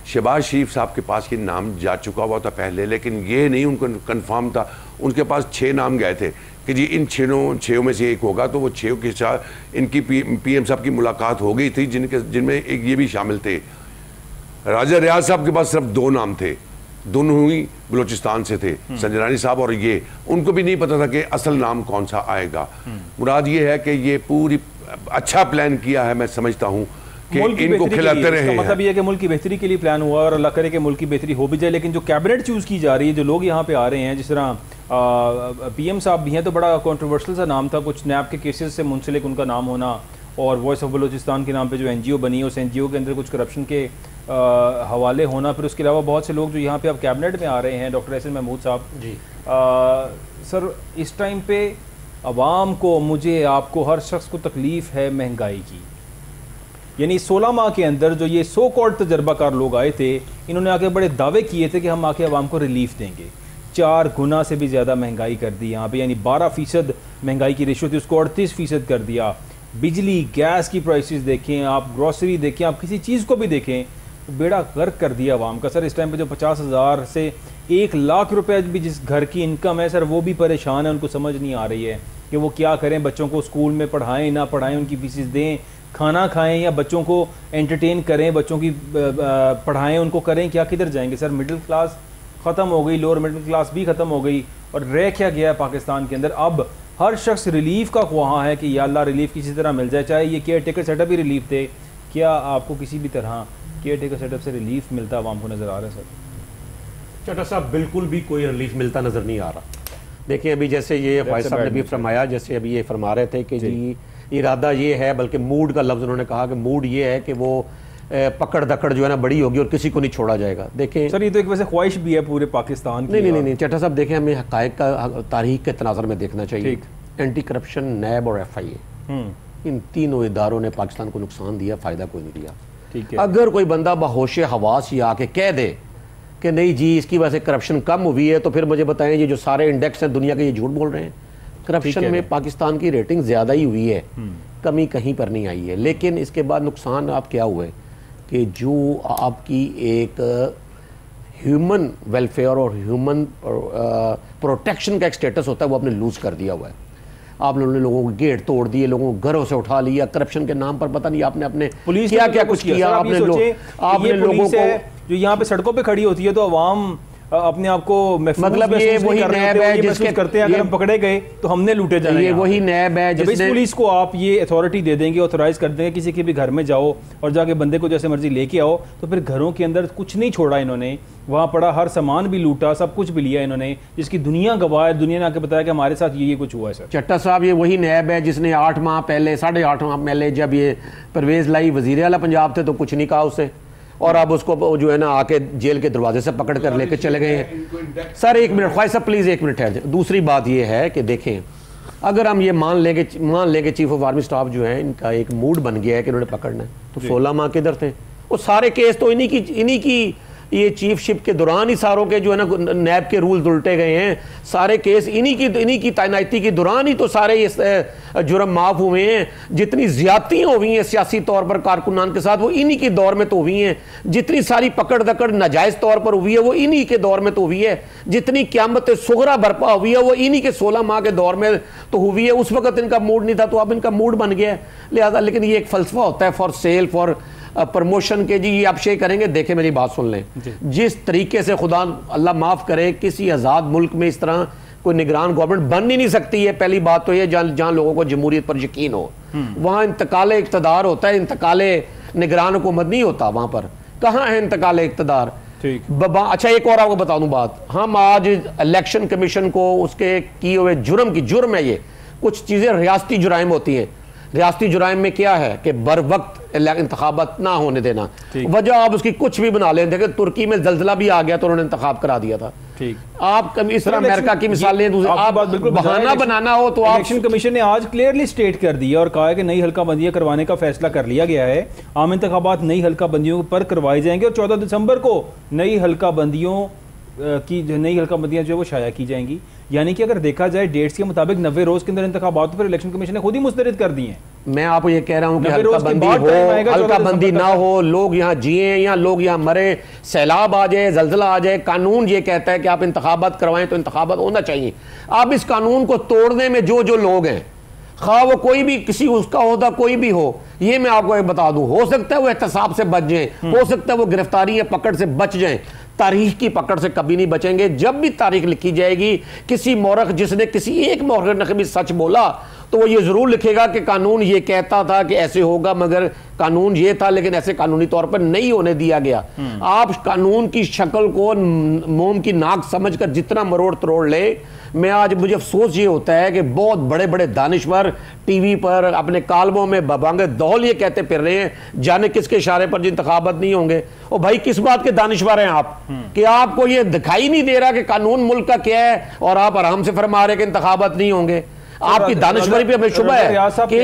शहबाज शरीफ साहब के पास ये नाम जा चुका हुआ था पहले, लेकिन ये नहीं उनको कंफर्म था। उनके पास 6 नाम गए थे कि जी इन 6 में से एक होगा, तो वो 6 के साथ इनकी PM साहब की मुलाकात हो गई थी, जिनमें एक ये भी शामिल थे। राजा रियाज साहब के पास सिर्फ 2 नाम थे, दोनों ही बलूचिस्तान से थे, संजय रानी साहब और ये, उनको भी नहीं पता था कि असल नाम कौन सा आएगा। मुराद ये है कि ये पूरी अच्छा प्लान किया है, मैं समझता हूँ कि इनको खिलाते रहे। मतलब ये है कि मुल्क की बेहतरी के लिए प्लान हुआ, और अल्लाह करे कि मुल्क की बेहतरी हो भी जाए। लेकिन जो कैबिनेट चूज की जा रही है, जो लोग यहाँ पे आ रहे हैं, जिस तरह PM साहब भी हैं, तो बड़ा कंट्रोवर्शियल सा नाम था, कुछ नैब के केसेस से मुंसलिक उनका नाम होना, और वॉइस ऑफ बलूचिस्तान के नाम पे जो NGO बनी है उस NGO के अंदर कुछ करप्शन के हवाले होना। फिर उसके अलावा बहुत से लोग जो यहाँ पे अब कैबिनेट में आ रहे हैं, डॉक्टर एहसन महमूद साहब जी। सर इस टाइम पे अवाम को, मुझे, आपको, हर शख्स को तकलीफ़ है महंगाई की। यानी 16 माह के अंदर जो ये सो कॉल्ड तजर्बाकार लोग आए थे, इन्होंने आके बड़े दावे किए थे कि हम आके अवाम को रिलीफ देंगे। 4 गुना से भी ज़्यादा महंगाई कर दी यहाँ पे, यानी 12% महंगाई की रेशो थी उसको 38% कर दिया। बिजली गैस की प्राइसेस देखें आप, ग्रॉसरी देखें आप, किसी चीज़ को भी देखें, बेड़ा गर्क कर दिया अवाम का। सर इस टाइम पे जो 50,000 से 1 लाख रुपए भी जिस घर की इनकम है, सर वो भी परेशान है, उनको समझ नहीं आ रही है कि वो क्या करें, बच्चों को स्कूल में पढ़ाएं ना पढ़ाएं, उनकी फीसेस दें, खाना खाएं या बच्चों को एंटरटेन करें, बच्चों की पढ़ाएं, उनको करें क्या, किधर जाएंगे? सर मिडिल क्लास ख़त्म हो गई, लोअर मिडिल क्लास भी ख़त्म हो गई, और रह क्या गया है पाकिस्तान के अंदर? अब हर शख्स रिलीफ का ख्वाह है कि या अल्लाह रिलीफ किसी तरह मिल जाए, चाहे ये केयर टेकर सेटअप ही रिलीफ दे। क्या आपको किसी भी तरह केयर टेकर सेटअप से रिलीफ मिलता आवाम को नज़र आ रहा है सर? चट्टा साहब बिल्कुल भी कोई रिलीफ मिलता नज़र नहीं आ रहा। देखिए अभी जैसे ये भाई साहब ने भी फरमाया, जैसे अभी ये फरमा रहे थे कि जी इरादा ये है, बल्कि मूड का लफ्ज़ उन्होंने कहा कि मूड ये है कि वो पकड़ दकड़ जो है ना बड़ी होगी और किसी को नहीं छोड़ा जाएगा। देखें सर ये तो एक वैसे ख्वाहिश भी है पूरे पाकिस्तान की। नहीं चट्टा साहब देखें, हमें हक़ाइक़ का तारीख के तनाज़ुर में देखना चाहिए। एंटी करप्शन, नैब और FIA, इन तीनों इदारों ने पाकिस्तान को नुकसान दिया, फ़ायदा कोई नहीं दिया। ठीक है, अगर कोई बंदा बहोश हवास ही आके कह दे कि नहीं जी इसकी वजह से करप्शन कम हुई है, तो फिर मुझे बताएं ये जो सारे इंडेक्स हैं दुनिया के, ये झूठ बोल रहे हैं। करप्शन में पाकिस्तान की रेटिंग ज़्यादा ही हुई है, कमी कहीं पर नहीं आई है। लेकिन इसके बाद नुकसान आप क्या हुए कि जो आपकी एक ह्यूमन वेलफेयर और ह्यूमन प्रोटेक्शन का एक स्टेटस होता है वो आपने लूज़ कर दिया हुआ है। आप लोगों ने लोगों को गेट तोड़ दिए, लोगों को घरों से उठा लिया, करप्शन के नाम पर पता नहीं आपने अपने पुलिस क्या क्या कुछ किया। आपने लोगों को जो यहाँ पे सड़कों पे खड़ी होती है तो अवाम अपने आप को मतलब ये वही नैब है जिसके करते हैं, अगर हम पकड़े गए तो हमने लूटे जाना। ये वही नैब है जिसने पुलिस को आप ये अथॉरिटी दे देंगे, ऑथोराइज कर देंगे किसी के भी घर में जाओ और जाके बंदे को जैसे मर्जी लेके आओ, तो फिर घरों के अंदर कुछ नहीं छोड़ा इन्होंने, वहाँ पड़ा हर सामान भी लूटा, सब कुछ भी लिया इन्होंने, जिसकी दुनिया गवाह है। दुनिया ने आके बताया कि हमारे साथ ये कुछ हुआ है सर। चट्टा साहब ये वही नैब है जिसने 8 माह पहले 8.5 माह पहले जब ये परवेज लाई वजीर आला पंजाब थे तो कुछ नहीं कहा उससे, और अब उसको जो है ना आके जेल के दरवाजे से पकड़ कर लेके चले गए हैं। सर एक मिनट ख्वाहिश साहब प्लीज़ एक मिनट ठहर जाए। दूसरी बात ये है कि देखें, अगर हम ये मान लेंगे चीफ ऑफ आर्मी स्टाफ जो है इनका एक मूड बन गया है कि इन्होंने पकड़ना है, तो 16 माह किधर थे? वो सारे केस तो इन्हीं की ये चीफशिप के दौरान ही सारों के जो है ना नैब के रूल्स उल्टे गए हैं। सारे केस इन्हीं की तैनाती के दौरान ही तो सारे ये जुर्म माफ़ हुए हैं। जितनी ज़्यादतियाँ हुई हैं सियासी तौर पर कारकुनान के साथ वो इन्हीं के दौर में तो हुई हैं। जितनी सारी पकड़ दकड़ नाजायज़ तौर पर हुई है वो इन्हीं के दौर में तो हुई है। जितनी क़यामत सुगरा बर्पा हुई है वो इन्हीं के 16 माह के दौर में तो हुई है। उस वक्त इनका मूड नहीं था तो अब इनका मूड बन गया है। लिहाजा लेकिन ये एक फ़लसफ़ा होता है फॉर सेल फॉर प्रमोशन के, जी ये आप शेयर करेंगे। देखें मेरी बात सुन लें, जिस तरीके से खुदा अल्लाह माफ़ करे किसी आज़ाद मुल्क में इस तरह कोई निगरान गवर्नमेंट बन ही नहीं सकती है। पहली बात तो ये जहाँ लोगों को जमहूरियत पर यकीन हो, वहाँ इंतकाले इक़्तिदार होता है, इंतकाले निगरान हुकूमत नहीं होता। वहाँ पर कहाँ है इंतकाले इक़्तिदार? अच्छा एक और आपको बता दूं बात, हम आज इलेक्शन कमीशन को उसके किए हुए जुर्म है, ये कुछ चीज़ें रियासती जुराइम होती हैं। रियासती जुराइम में क्या है कि बर वक्त इंतखाबात ना होने देना। वजह आप उसकी कुछ भी बना लें। देखिए तुर्की में जल्जला भी आ गया तो उन्होंने इंतखाब करा दिया था। ठीक, आप इस तरह अमेरिका की मिसाल लें, आप बहाना बनाना हो तो आप। इलेक्शन कमीशन ने आज क्लियरली स्टेट कर दिया और कहा है कि नई हल्का बंदियां करवाने का फैसला कर लिया गया है। आम इंतखाबात नई हल्का बंदियों पर करवाए जाएंगे और 14 दिसंबर को नई हल्का बंदियों जो है वो शाया की जाएंगी। यानी कि अगर देखा जाए डेट्स के मुताबिक 90 रोज के अंदर इंतखाबात पर इलेक्शन कमीशन ने खुद ही मुस्तरद कर दिए हैं। मैं आपको ये कह रहा हूँ कि हल्का बंदी ना हो, लोग यहाँ जिए या लोग यहाँ मरे, सैलाब आ जाए, जल्जला आ जाए, कानून ये कहता है कि आप इंतखाबात करवाएं तो इंतखाबात होना चाहिए। अब इस कानून को तोड़ने में जो लोग हैं, खा वो कोई भी किसी उसका होता कोई भी हो, ये मैं आपको एक बता दूं, हो सकता है वो एहतसाब से बच जाएं, हो सकता है वो गिरफ्तारी या पकड़ से बच जाएं, तारीख की पकड़ से कभी नहीं बचेंगे। जब भी तारीख लिखी जाएगी, किसी मौरख जिसने किसी एक मौरख ने कभी सच बोला तो वो ये जरूर लिखेगा कि कानून ये कहता था कि ऐसे होगा, मगर कानून ये था लेकिन ऐसे कानूनी तौर पर नहीं होने दिया गया। आप कानून की शक्ल को मोम की नाक समझकर जितना मरोड़ तरोड़ ले, मैं आज मुझे अफसोस ये होता है कि बहुत बड़े बड़े दानिश्वर टीवी पर अपने कालमों में बबांगे दौल ये कहते फिर रहे हैं जाने किसके इशारे पर इंतखाबात नहीं होंगे। और भाई किस बात के दानिश्वर हैं आप कि आपको ये दिखाई नहीं दे रहा कि कानून मुल्क का क्या है और आप आराम से फरमा रहे कि इंतखाबात नहीं होंगे। आपकी दानिश्वरी पे हमें शुबह है कि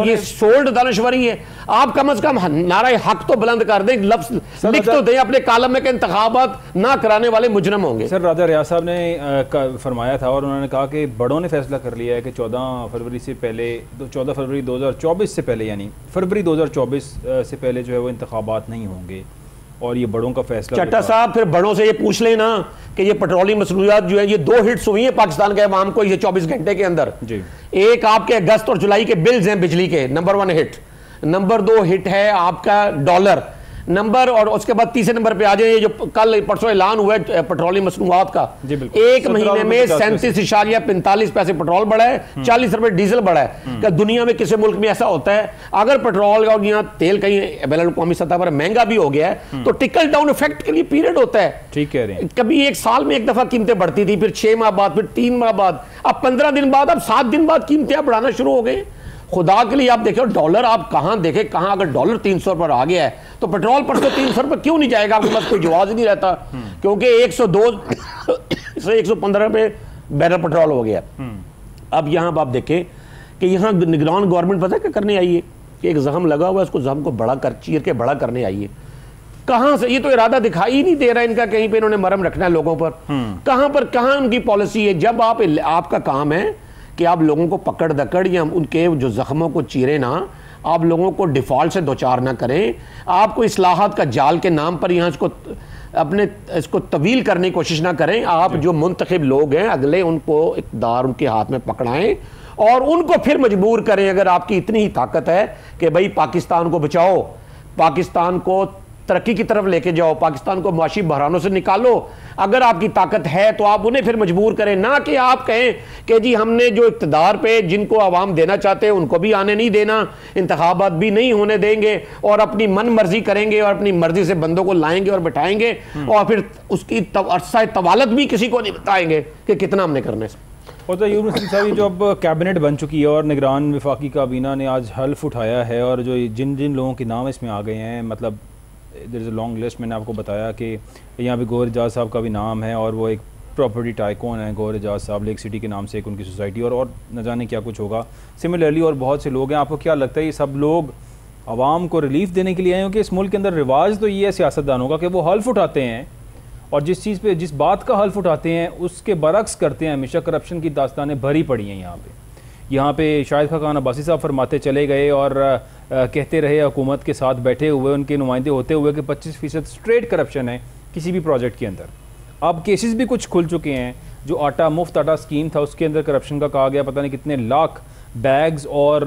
ये सोल्ड दानिश्वरी है। आप कम से कम नारे हक तो बुलंद कर दें, लफ्ज लिख तो दें अपने कालम में कि इंतखाबात ना कराने वाले मुजरम होंगे। सर राजा रियाज साहब ने फरमाया था और उन्होंने कहा कि बड़ों ने फैसला कर लिया है कि 14 फरवरी से पहले, 14 फरवरी 2024 से पहले, यानी फरवरी 2024 से पहले जो है वो इंतखाबात नहीं होंगे और ये बड़ों का फैसला। चट्टा साहब फिर बड़ों से ये पूछ लेना कि ये पेट्रोलियम मसनूयात जो है ये 2 हिट्स हुई है पाकिस्तान के अवाम को ये 24 घंटे के अंदर जी। एक आपके अगस्त और जुलाई के बिल्स हैं बिजली के, नंबर 1 हिट। नंबर 2 हिट है आपका डॉलर। नंबर, और उसके बाद तीसरे नंबर पे आ जाए जो कल परसों ऐलान हुआ है पेट्रोलियम मसनूआत का, एक महीने में 37.45 पैसे पेट्रोल बढ़ा है, 40 रुपए डीजल बढ़ा है। क्या दुनिया में किसी मुल्क में ऐसा होता है? अगर पेट्रोल और यहाँ तेल कहीं बैनुल-अक़वामी सतह पर महंगा भी हो गया है तो टिकल डाउन इफेक्ट के लिए पीरियड होता है। ठीक कह रहे हैं। कभी एक साल में एक दफा कीमतें बढ़ती थी, फिर 6 माह बाद, फिर 3 माह बाद, अब 15 दिन बाद, अब 7 दिन बाद कीमतें बढ़ाना शुरू हो गई। खुदा के लिए आप देखो डॉलर, आप कहां देखें कहां, अगर डॉलर 300 पर आ गया है तो पेट्रोल पर 300 पर क्यों नहीं जाएगा? आपके पास कोई जवाब ही नहीं रहता, क्योंकि 102 से 115 पे बैरल पेट्रोल हो गया। अब यहां आप देखें कि यहां निगरान गवर्नमेंट पता है क्या करने आई है कि एक जख्म लगा हुआ है, उसको जख्म को बड़ा कर, चीर के बड़ा करने आई है। कहां से? ये तो इरादा दिखाई ही नहीं दे रहा इनका, कहीं पे इन्होंने मरहम रखना है लोगों पर। कहां पर, कहां उनकी पॉलिसी है? जब आपका काम है कि आप लोगों को पकड़ दकड़ या उनके जो जख्मों को चीरे ना, आप लोगों को डिफॉल्ट से दो चार ना करें, आपको इस्लाहात का जाल के नाम पर यहाँ इसको तवील करने की कोशिश ना करें। आप जो मुंतखब लोग हैं अगले, उनको इक़्तिदार उनके हाथ में पकड़ाएं और उनको फिर मजबूर करें। अगर आपकी इतनी ही ताकत है कि भाई पाकिस्तान को बचाओ, पाकिस्तान को तरक्की की तरफ लेके जाओ, पाकिस्तान को मुआशी बहरानों से निकालो, अगर आपकी ताकत है तो आप उन्हें फिर मजबूर करें, ना कि आप कहें कि जी हमने जो इक़्तिदार पे जिनको आवाम देना चाहते हैं उनको भी आने नहीं देना, इंतखाबात भी नहीं होने देंगे और अपनी मन मर्जी करेंगे और अपनी मर्जी से बंदों को लाएंगे और बैठाएंगे और फिर उसकी अरसा तवालत भी किसी को नहीं बताएंगे कि कितना हमने करने से। और तो यूनुस नबी साहब, जो अब कैबिनेट बन चुकी है और निगरान वफाकी काबीना ने आज हल्फ उठाया है और जो जिन जिन लोगों के नाम इसमें आ गए हैं, मतलब there is a long list. मैंने आपको बताया कि यहाँ पे गौहर एजाज साहब का भी नाम है और वो एक प्रॉपर्टी टाइकून है गौहर एजाज साहब, लेक सिटी के नाम से एक उनकी सोसाइटी, और न जाने क्या कुछ होगा। सिमिलरली और बहुत से लोग हैं। आपको क्या लगता है ये सब लोग आवाम को रिलीफ देने के लिए आए? क्योंकि इस मुल्क के अंदर रिवाज तो ये है सियासतदानों का कि वो हल्फ उठाते हैं और जिस चीज़ पे, जिस बात का हल्फ उठाते हैं उसके बरक्स करते हैं। हमेशा करप्शन की दास्तानें भरी पड़ी हैं यहाँ पे शाहिद खान अब्बासी साहब फरमाते चले गए और कहते रहे हुकूमत के साथ बैठे हुए, उनके नुमाइंदे होते हुए कि 25% स्ट्रेट करप्शन है किसी भी प्रोजेक्ट के अंदर। अब केसेस भी कुछ खुल चुके हैं। जो आटा, मुफ्त आटा स्कीम था, उसके अंदर करप्शन का कहा गया, पता नहीं कितने लाख बैग्स और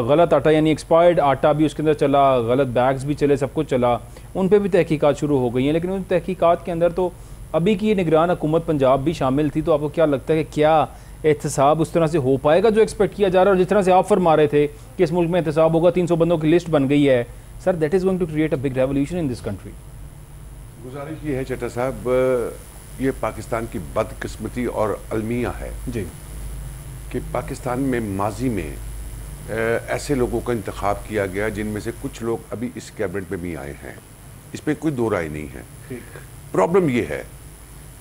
गलत आटा यानी एक्सपायर्ड आटा भी उसके अंदर चला, गलत बैग्स भी चले, सब कुछ चला। उन पर भी तहकीकात शुरू हो गई हैं, लेकिन उन तहकीकात के अंदर तो अभी की निगरान हुकूमत पंजाब भी शामिल थी। तो आपको क्या लगता है कि क्या एहतसाब उस तरह से हो पाएगा जो एक्सपेक्ट किया जा रहा है? और जिस तरह से आप फरमा रहे थे कि इस मुल्क में एहतसाब होगा, 300 बंदों की लिस्ट बन गई है, sir that is going to create a big revolution in this country. गुजारिश ये है चट्टा साहब, ये पाकिस्तान की बदकिस्मती और अलमिया है जी कि पाकिस्तान में माजी में ऐसे लोगों का इंतखाब किया गया जिनमें से कुछ लोग अभी इस कैबिनेट में भी आए हैं। इस पर कोई दो राय नहीं है। प्रॉब्लम ये है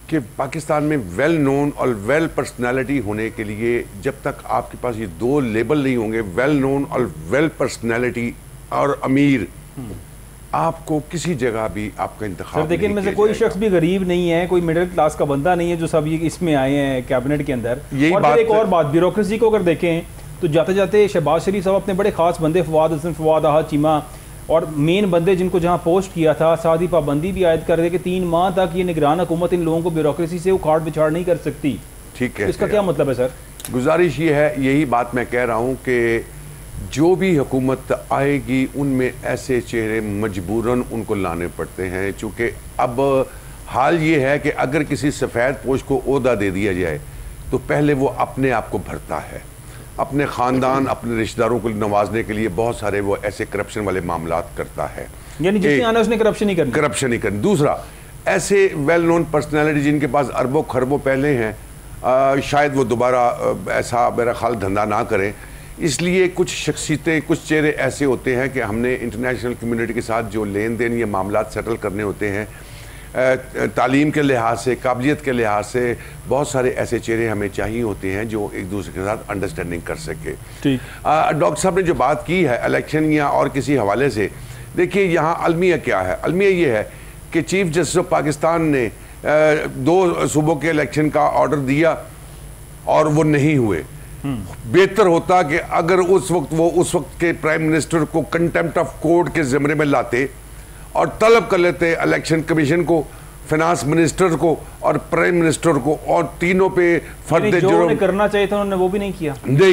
कि पाकिस्तान में वेल नोन और वेल पर्सनालिटी होने के लिए जब तक आपके पास ये दो लेबल नहीं होंगे, वेल नोन और वेल पर्सनालिटी और अमीर, आपको किसी जगह भी आपका इंतखाब। देखिए इनमें से कोई शख्स भी गरीब नहीं है, कोई मिडिल क्लास का बंदा नहीं है जो सब ये इसमें आए हैं कैबिनेट के अंदर। यही बात। एक और बात, ब्यूरोक्रेसी को अगर देखें तो जाते जाते शहबाज शरीफ साहब अपने बड़े खास बंदे फवाद हसन, फवाद आहद चीमा और मेन बंदे जिनको जहां पोस्ट किया था, साथ ही पाबंदी भी आयद कर रहे कि 3 माह तक ये निगरान हुकूमत इन लोगों को ब्यूरोक्रेसी से उखाड़ बिछाड़ नहीं कर सकती। ठीक है, इसका क्या मतलब है सर? गुजारिश ये है, यही बात मैं कह रहा हूं कि जो भी हुकूमत आएगी उनमें ऐसे चेहरे मजबूरन उनको लाने पड़ते हैं। चूँकि अब हाल ये है कि अगर किसी सफ़ेद पोश को ओहदा दे दिया जाए तो पहले वो अपने आप को भरता है, अपने ख़ानदान, अपने रिश्तेदारों को नवाजने के लिए बहुत सारे वो ऐसे करप्शन वाले मामलात करता है। यानी जिसने आना उसने करप्शन ही करनी। दूसरा, ऐसे वेल नोन पर्सनैलिटी जिनके पास अरबों खरबों पहले हैं, शायद वो दोबारा ऐसा मेरा ख्याल धंधा ना करें। इसलिए कुछ शख्सियतें, कुछ चेहरे ऐसे होते हैं कि हमने इंटरनेशनल कम्युनिटी के साथ जो लेन देन या मामलात सेटल करने होते हैं, तालीम के लिहाज से, काबिलियत के लिहाज से बहुत सारे ऐसे चेहरे हमें चाहिए होते हैं जो एक दूसरे के साथ अंडरस्टैंडिंग कर सके। डॉक्टर साहब ने जो बात की है इलेक्शन या और किसी हवाले से, देखिए यहाँ अलमिया क्या है। अलमिया ये है कि चीफ जस्टिस ऑफ पाकिस्तान ने 2 सूबों के इलेक्शन का ऑर्डर दिया और वो नहीं हुए। बेहतर होता कि अगर उस वक्त के प्राइम मिनिस्टर को कंटेम्प्ट ऑफ कोर्ट के ज़िम्मे में लाते और तलब कर लेते इलेक्शन कमीशन को, फाइनेंस मिनिस्टर को और प्राइम मिनिस्टर को, और तीनों पे फर्द जुर्म करना चाहिए था उन्होंने वो भी नहीं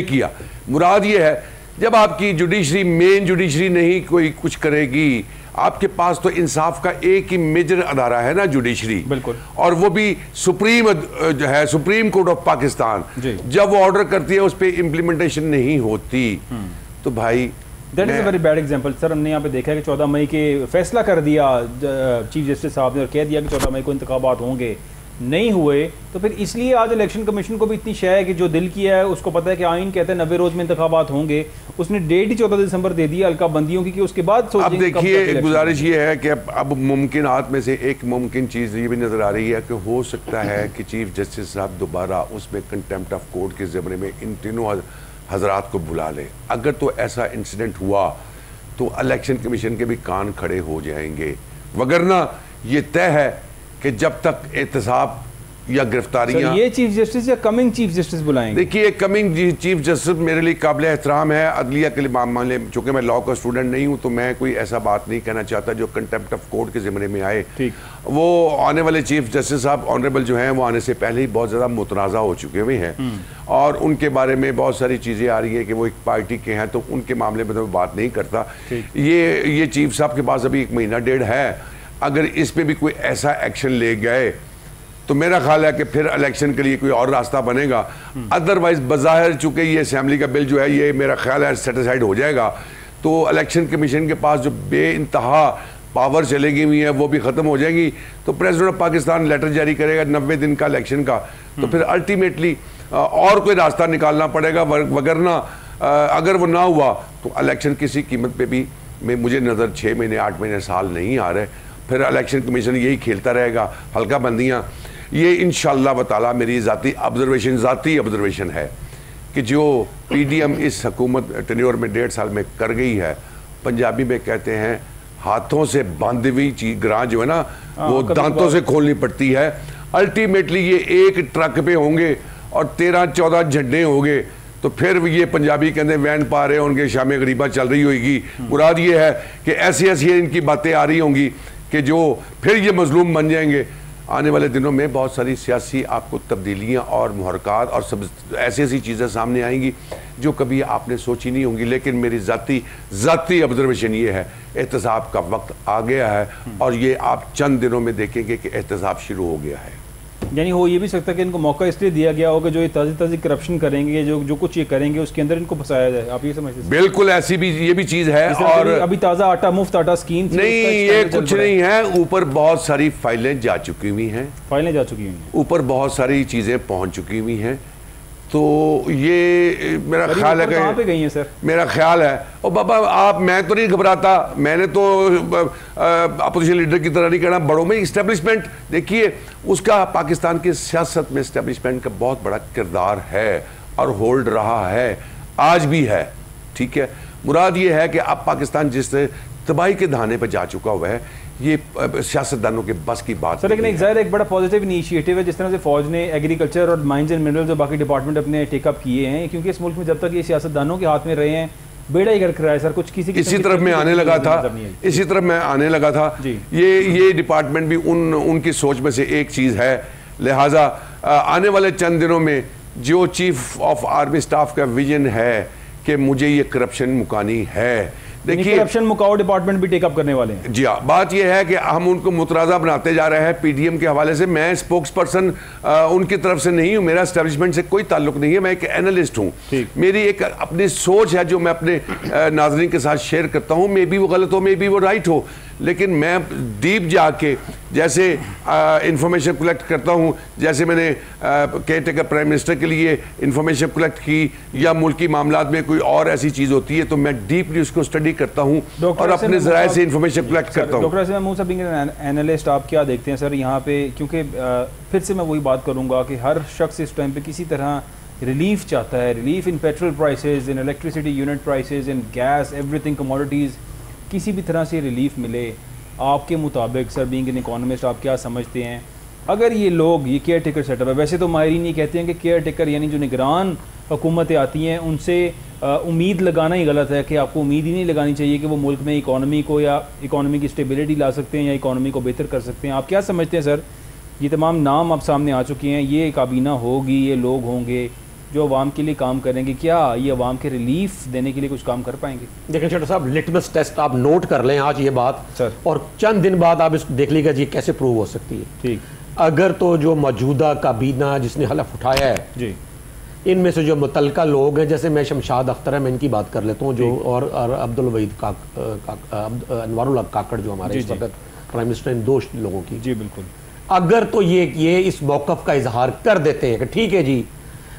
किया। मुराद ये है जब आपकी जुडिशरी, मेन जुडिशरी नहीं कोई कुछ करेगी, आपके पास तो इंसाफ का एक ही मेजर अदारा है ना, जुडिशरी, बिल्कुल, और वो भी सुप्रीम जो है, सुप्रीम कोर्ट ऑफ पाकिस्तान। जब वो ऑर्डर करती है उस पर इम्प्लीमेंटेशन नहीं होती तो भाई that is a very bad example sir. हमने यहाँ पे देखा है कि 14 मई के फैसला कर दिया चीफ जस्टिस साहब ने और कह दिया कि 14 मई को इंतखाबात होंगे, नहीं हुए, तो फिर इसलिए आज इलेक्शन कमीशन को भी इतनी शय है कि जो दिल किया है उसको पता है कि आइन कहते हैं 90 रोज में इंतखाबात होंगे, उसने डेट ही 14 दिसंबर दे दी अलका बंदियों की कि उसके बाद अब देखिए गुजारिश ये है कि अब मुमकिनात में से एक मुमकिन चीज़ ये भी नज़र आ रही है कि हो सकता है कि चीफ जस्टिस साहब दोबारा उसमें कंटेम्प्ट ऑफ कोर्ट के ज़मरे में इन तीनों हजरात को बुला लें। अगर तो ऐसा इंसिडेंट हुआ तो इलेक्शन कमीशन के भी कान खड़े हो जाएंगे, वगरना ये तय है कि जब तक एहतसाब या गिरफ्तारियां, ये चीफ जस्टिस या कमिंग चीफ जस्टिस बुलाएंगे? देखिए कमिंग चीफ जस्टिस मेरे लिए काबिल एहतराम है अदलिया के मामले, चूंकि मैं लॉ का स्टूडेंट नहीं हूं तो मैं कोई ऐसा बात नहीं कहना चाहता जो कंटेम्प्ट ऑफ कोर्ट के ज़िम्मे में आए। वो आने वाले चीफ जस्टिस साहब ऑनरेबल जो हैं वो आने से पहले ही बहुत ज़्यादा मुतनाज़ा हो चुके हुए हैं और उनके बारे में बहुत सारी चीज़ें आ रही हैं कि वो एक पार्टी के हैं, तो उनके मामले में तो मैं बात नहीं करता। ये चीफ साहब के पास अभी 1 महीना 1.5 है, अगर इस पर भी कोई ऐसा एक्शन ले गए तो मेरा ख्याल है कि फिर इलेक्शन के लिए कोई और रास्ता बनेगा। अदरवाइज बज़ाहिर चूंकि ये असेंबली का बिल जो है ये मेरा ख्याल है सेटिसाइड हो जाएगा, तो इलेक्शन कमीशन के पास जो बेइंतहा पावर चलेगी हुई है वो भी ख़त्म हो जाएगी। तो प्रेसिडेंट ऑफ पाकिस्तान लेटर जारी करेगा 90 दिन का इलेक्शन का, तो फिर अल्टीमेटली और कोई रास्ता निकालना पड़ेगा, वगरना अगर वो ना हुआ तो इलेक्शन किसी कीमत पर भी मुझे नज़र 6 महीने 8 महीने साल नहीं आ रहे, फिर इलेक्शन कमीशन यही खेलता रहेगा हल्का बंदियाँ। ये इंशाअल्लाह ताला मेरी ज़ाती ऑब्जर्वेशन है कि जो पीडीएम इस हुकूमत टेन्योर में 1.5 साल में कर गई है, पंजाबी में कहते हैं हाथों से बांधी हुई चीज ग्रां जो है ना वो दांतों से खोलनी पड़ती है। अल्टीमेटली ये एक ट्रक पे होंगे और 13-14 झंडे होंगे, तो फिर ये पंजाबी कहते वैन पा रहे होंगे, शाम गरीबा चल रही होगी। मुराद ये है कि ऐसी ऐसी इनकी बातें आ रही होंगी कि जो फिर ये मजलूम बन जाएंगे। आने वाले दिनों में बहुत सारी सियासी आपको तब्दीलियां और मुहरकात और सब ऐसी ऐसी चीज़ें सामने आएंगी जो कभी आपने सोची नहीं होंगी। लेकिन मेरी ज़ाती ऑब्जर्वेशन ये है, एहतसाब का वक्त आ गया है और ये आप चंद दिनों में देखेंगे कि एहतसाब शुरू हो गया है। यानी हो ये भी सकता है कि इनको मौका इसलिए दिया गया होगा जो ये ताज़ी करप्शन करेंगे, जो कुछ ये करेंगे उसके अंदर इनको फंसाया जाए, आप ये समझते हैं? बिल्कुल ऐसी भी ये भी चीज़ है। और अभी ताज़ा आटा मुफ्त आटा स्कीम नहीं, ये कुछ नहीं है, ऊपर बहुत सारी फाइलें जा चुकी हुई हैं, ऊपर बहुत सारी चीज़ें पहुँच चुकी हुई हैं। तो ये मेरा ख्याल है कहाँ पे गई है सर? मेरा ख्याल है ओ बाबा आप, मैं तो नहीं घबराता, मैंने तो अपोजिशन लीडर की तरह नहीं कहना, बड़ों में इस्टेब्लिशमेंट देखिए उसका पाकिस्तान की सियासत में इस्टेब्लिशमेंट का बहुत बड़ा किरदार है और होल्ड रहा है, आज भी है। ठीक है, मुराद ये है कि अब पाकिस्तान जिस तबाही के धाने पर जा चुका हुआ है, ये सियासतदानों के बस की बात। सर लेकिन एक बड़ा पॉजिटिव इनिशिएटिव है जिस तरह से फौज ने एग्रीकल्चर और माइंस एंड मिनरल्स और बाकी डिपार्टमेंट अपने टेकअप किए हैं, क्योंकि इस मुल्क में जब तक ये सियासतदानों के हाथ में रहे हैं बेड़ा ही गर्क रहा है सर। कुछ किसी इसी तरफ मैं आने लगा था, ये डिपार्टमेंट भी उनकी सोच में से एक चीज़ है। लिहाजा आने वाले चंद दिनों में जो चीफ ऑफ आर्मी स्टाफ का विजन है कि मुझे ये करप्शन मुकानी है, देखिए करप्शन मुकाओ डिपार्टमेंट भी टेकअप करने वाले हैं। जी हाँ, बात यह है कि हम उनको मुतराजा बनाते जा रहे हैं पीडीएम के हवाले से। मैं स्पोक्स पर्सन उनकी तरफ से नहीं हूँ, मेरा एस्टेब्लिशमेंट से कोई ताल्लुक नहीं है, मैं एक एनालिस्ट हूँ। मेरी एक अपनी सोच है जो मैं अपने नाज़रीन के साथ शेयर करता हूँ। मे बी वो गलत हो, मे बी वो राइट हो, लेकिन मैं डीप जाके जैसे इंफॉर्मेशन कलेक्ट करता हूँ, जैसे मैंने केयर टेकर प्राइम मिनिस्टर के लिए इंफॉर्मेशन कलेक्ट की या मुल्की मामलात में कोई और ऐसी चीज़ होती है तो मैं डीपली उसको स्टडी करता हूँ और अपने ज़राए से इंफॉर्मेशन कलेक्ट करता हूँ। डॉक्टर महमूद साहब एनालिस्ट, आप क्या देखते हैं सर यहाँ पे? क्योंकि फिर से मैं वही बात करूँगा कि हर शख्स इस टाइम पे किसी तरह रिलीफ चाहता है, relief in petrol prices, in electricity unit prices, in gas, everything, commodities, किसी भी तरह से रिलीफ मिले। आपके मुताबिक सर, बीइंग एन इकोनॉमिस्ट, आप क्या समझते हैं अगर ये लोग, ये केयर टेकर सेटअप है, वैसे तो माहिरीन ये कहते हैं कि केयर टेकर यानी जो निगरान हुकूमतें आती हैं उनसे उम्मीद लगाना ही गलत है, कि आपको उम्मीद ही नहीं लगानी चाहिए कि वो मुल्क में इकॉनमी को या इकॉनमी की स्टेबिलिटी ला सकते हैं या इकॉनमी को बेहतर कर सकते हैं। आप क्या समझते हैं सर? ये तमाम नाम अब सामने आ चुके हैं, ये काबीना होगी, ये लोग होंगे, जो अवाम के लिए काम करेंगे, क्या ये अवाम के रिलीफ देने के लिए कुछ काम कर पाएंगे? देखिए चट्टा साहब, लिटमस टेस्ट आप नोट कर लें आज ये बात सर, और चंद दिन बाद आप इसको देख लीजिएगा जी कैसे प्रूव हो सकती है। ठीक। अगर तो जो मौजूदा काबीना जिसने हलफ उठाया है जी, इनमें से जो मुतलका लोग हैं, जैसे मैं शमशाद अख्तर है, मैं इनकी बात कर लेता हूँ, जो और अब्दुल वहीद अनवारुल हक काकड़ जो हमारे इस वक्त प्राइम मिनिस्टर, इन दो लोगों की, जी बिल्कुल, अगर तो ये इस मौक़िफ़ का इजहार कर देते हैं कि ठीक है जी,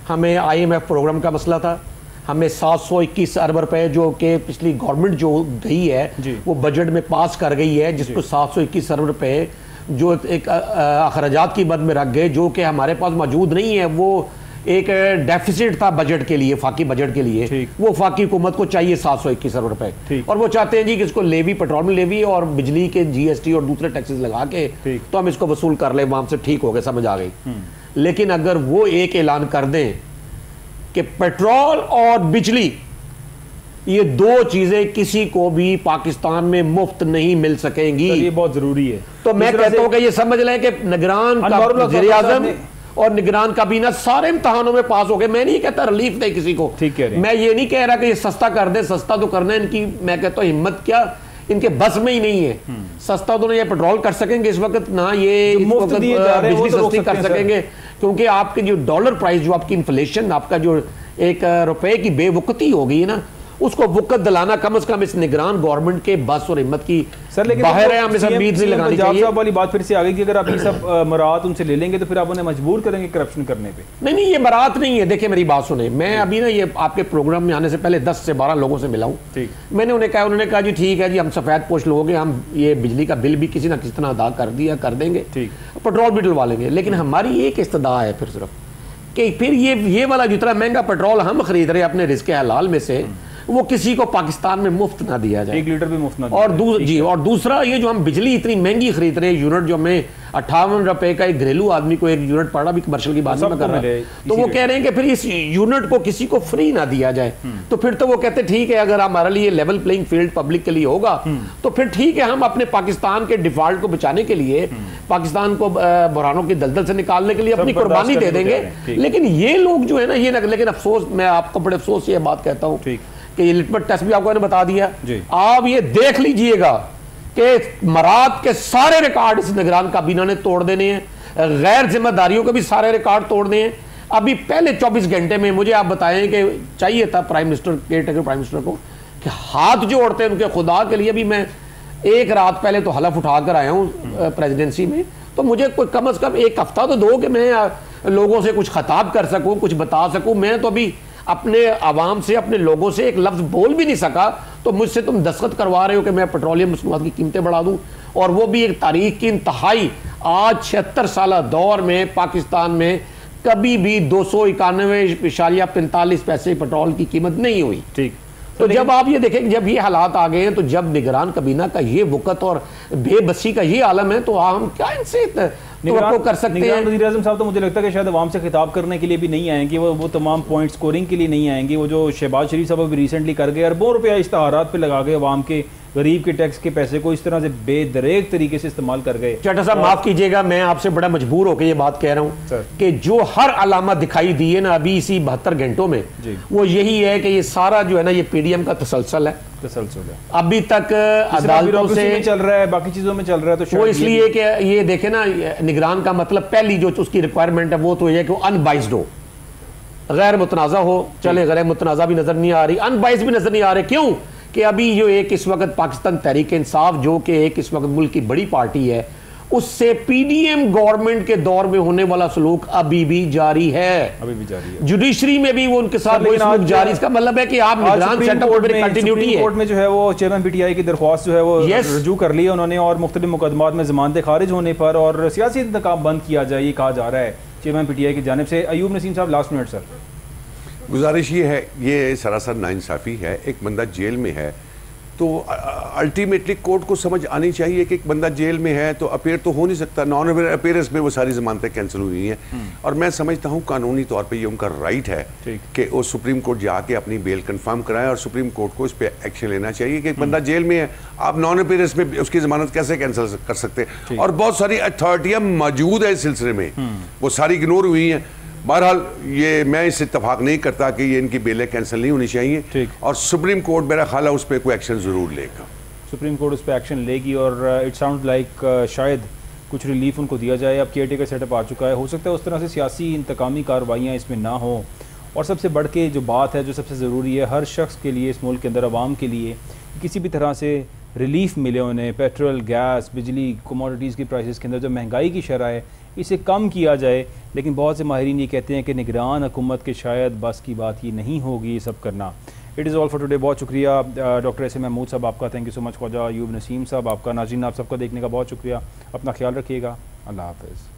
हमें IMF प्रोग्राम का मसला था, हमें 721 अरब रुपए जो कि पिछली गवर्नमेंट जो गई है वो बजट में पास कर गई है, जिसको 721 अरब रुपए जो एक अखराजात की मद में रख गए, जो कि हमारे पास मौजूद नहीं है, वो एक डेफिसिट था बजट के लिए, फाकी बजट के लिए, वो फाकी हुकूमत को चाहिए 721 अरब रुपए, और वो चाहते हैं जी कि इसको लेवी, पेट्रोल में लेवी और बिजली के GST और दूसरे टैक्सेस लगा के तो हम इसको वसूल कर ले, वहां से ठीक हो गए, समझ आ गई। लेकिन अगर वो एक ऐलान कर दें कि पेट्रोल और बिजली, ये दो चीजें किसी को भी पाकिस्तान में मुफ्त नहीं मिल सकेंगी, ये बहुत जरूरी है। तो मैं कहता हूं कि ये समझ लें कि निगरान वज़ीर-ए-आज़म और निगरान काबीना सारे इम्तहानों में पास हो गए। मैं नहीं कहता रिलीफ दे किसी को, ठीक है, मैं ये नहीं कह रहा कि ये सस्ता कर दे, सस्ता तो करना है इनकी, मैं कहता हूं हिम्मत क्या, इनके बस में ही नहीं है। सस्ता तो नहीं ये पेट्रोल कर सकेंगे इस वक्त, ना ये बिजली सस्ती कर सकेंगे, क्योंकि आपके जो डॉलर प्राइस, जो आपकी इन्फ्लेशन, आपका जो एक रुपए की बेवकती हो गई है ना, उसको वक़्त दिलाना कम से कम इस निगरान गवर्नमेंट के बस और हिम्मत की सर, लेकिन बाहर है, हमें सब बीच नहीं लगानी चाहिए। साहब वाली बात फिर से आ गई कि अगर आप ये सब मराहत उनसे ले लेंगे तो फिर आप उन्हें मजबूर करेंगे करप्शन करने पे। नहीं, ये मराहत नहीं है। देखिए मेरी बात सुने, मैं अभी ना ये आपके प्रोग्राम में आने से पहले 10 से 12 लोगों से मिला हूँ। मैंने उन्हें कहा, उन्होंने कहा जी ठीक है जी, हम सफेद पोश लोग हैं, हम ये बिजली का बिल भी किसी ना किसी तरह अदा कर देंगे, पेट्रोल भी डलवा लेंगे, लेकिन हमारी एक इस्तदा है फिर सिर्फ कि फिर ये वाला जितना महंगा पेट्रोल हम खरीद रहे हैं अपने रिस्क हलाल में से, वो किसी को पाकिस्तान में मुफ्त ना दिया जाए, 1 लीटर भी मुफ्त ना और और दूसरा ये जो हम बिजली इतनी महंगी खरीद रहे हैं, यूनिट जो हमें 58 रुपए का एक घरेलू आदमी को एक यूनिट पड़ा, भी कमर्शियल की बात में कर रहा है, तो वो कह रहे हैं कि फिर इस यूनिट को किसी को फ्री ना दिया जाए। तो फिर तो वो कहते ठीक है, अगर हमारे लिए लेवल प्लेइंग फील्ड पब्लिक के लिए होगा तो फिर ठीक है, हम अपने पाकिस्तान के डिफॉल्ट को बचाने के लिए, पाकिस्तान को बुरहानों की दलदल से निकालने के लिए अपनी कुर्बानी दे देंगे। लेकिन ये लोग जो है ना, ये लेकिन अफसोस, मैं आपको बड़े अफसोस ये बात कहता हूँ कि ये लिटमस टेस्ट भी आपको बता दिया, आप ये देख लीजिएगा कि मरात के सारे रिकॉर्ड इस निगरान काबीना ने तोड़ देने हैं, गैर जिम्मेदारियों के भी सारे रिकॉर्ड तोड़ने हैं। अभी पहले 24 घंटे में मुझे आप बताएं कि चाहिए था prime minister, caretaker prime minister को, कि हाथ जोड़ते हैं उनके खुदा के लिए। भी मैं एक रात पहले तो हलफ उठा कर आया हूँ प्रेसिडेंसी में, तो मुझे कोई कम से कम एक हफ्ता तो दो कि मैं लोगों से कुछ खिताब कर सकूँ, कुछ बता सकूँ। मैं तो अभी अपने आवाम से, अपने लोगों से एक लफ्ज बोल भी नहीं सका, तो मुझसे तुम दस्तखत करवा रहे हो कि मैं पेट्रोलियम मसनूआत की कीमतें बढ़ा दूं, और वो भी एक तारीख की इंतहाई। आज 76 साल दौर में पाकिस्तान में कभी भी 291.45 पैसे पेट्रोल की कीमत नहीं हुई। ठीक, तो जब आप ये देखें, जब ये हालात आ गए हैं, तो जब निगरान काबीना का ये वक़्त और बेबसी का ये आलम है, तो हम क्या इनसे कर सकते हैं? वज़ीर-ए-आज़म साहब तो मुझे लगता है कि शायद अवाम से खिताब करने के लिए भी नहीं आएंगे, वो तमाम पॉइंट स्कोरिंग के लिए नहीं आएंगे। वो जो शहबाज शरीफ साहब अभी रिसेंटली कर गए, अरबों रुपया इश्तहारात पे लगा गए, अवाम के गरीब के टैक्स के पैसे को इस तरह से बेदरेक तरीके से इस्तेमाल कर गए। चट्टा साहब माफ कीजिएगा, मैं आपसे बड़ा मजबूर होकर ये बात कह रहा हूँ कि जो हर अलामत दिखाई दी है ना अभी इसी 72 घंटों में, वो यही है कि ये सारा जो है ना, ये PDM का तसलसल है। अभी तक अदालतों से चल रहा है, बाकी चीजों में चल रहा है, तो वो इसलिए कि ये देखे ना, निगरान का मतलब पहली जो उसकी रिक्वायरमेंट है वो तो ये कि अनबाइस्ड हो, गैर मुतनाज़ा हो। चले गैर मुतनाज़ा भी नजर नहीं आ रही, अनबाइस्ड भी नजर नहीं आ रहे। क्यों कि अभी जो एक इस वक्त पाकिस्तान तहरीक इंसाफ, जो कि एक इस वक्त मुल्क की बड़ी पार्टी है, उससे PDM गवर्नमेंट के दौर में होने वाला सलूक अभी भी जारी है, जुडिशरी में भी वो उनके साथ वही सलूक जारी। इसका मतलब है कि आप निगरान सेटअप में कंटिन्यूटी है। कोर्ट में जो है वो चेयरमैन PTI की दरख्वास्त जो है वो रजू कर ली है उन्होंने, और मुख्तलिफ मुकदमात में जमानतें खारिज होने पर और सियासी इंतकाम बंद किया जाए, ये कहा जा रहा है चेयरमैन PTI की जानिब से। अयूब नसीम साहब, लास्ट मिनट सर। गुजारिश ये है, ये सरासर नाइंसाफ़ी है। एक बंदा जेल में है तो अल्टीमेटली कोर्ट को समझ आनी चाहिए कि एक बंदा जेल में है तो अपेयर तो हो नहीं सकता, नॉन अपेयरेंस में वो सारी जमानतें कैंसिल हुई हैं। और मैं समझता हूँ कानूनी तौर पे ये उनका राइट है कि वो सुप्रीम कोर्ट जाके अपनी बेल कंफर्म कराएं, और सुप्रीम कोर्ट को इस पर एक्शन लेना चाहिए कि एक बंदा जेल में है, आप नॉन अपेयरेंस में उसकी जमानत कैसे कैंसिल कर सकते हैं? और बहुत सारी अथॉरिटियाँ मौजूद है इस सिलसिले में, वो सारी इग्नोर हुई हैं। बहरहाल ये मैं इससे इत्तफाक नहीं करता कि ये इनकी बेलें कैंसिल नहीं होनी चाहिए, और सुप्रीम कोर्ट मेरा ख्याल है उस पर कोई एक्शन ज़रूर लेगा। सुप्रीम कोर्ट उस पर एक्शन लेगी और इट साउंड लाइक शायद कुछ रिलीफ उनको दिया जाए। अब केयरटेकर सेटअप आ चुका है, हो सकता है उस तरह से सियासी इंतकामी कार्रवाइयाँ इसमें ना हो। और सबसे बढ़ के जो बात है, जो सबसे ज़रूरी है हर शख्स के लिए, इस मुल्क के अंदर आवाम के लिए, किसी भी तरह से रिलीफ मिले उन्हें। पेट्रोल, गैस, बिजली, कमोडिटीज़ की प्राइसेस के अंदर जो महंगाई की शरह है इसे कम किया जाए। लेकिन बहुत से माहिरीन ये कहते हैं कि निगरान हुकूमत के शायद बस की बात ये नहीं होगी ये सब करना। It is all for today. बहुत शुक्रिया डॉक्टर एस एम महमूद साहब आपका, thank you so much. Khwaja Ayub Naseem साहब आपका, नाज़रीन आप सबका देखने का बहुत शुक्रिया। अपना ख्याल रखिएगा, अल्लाह हाफ़िज़।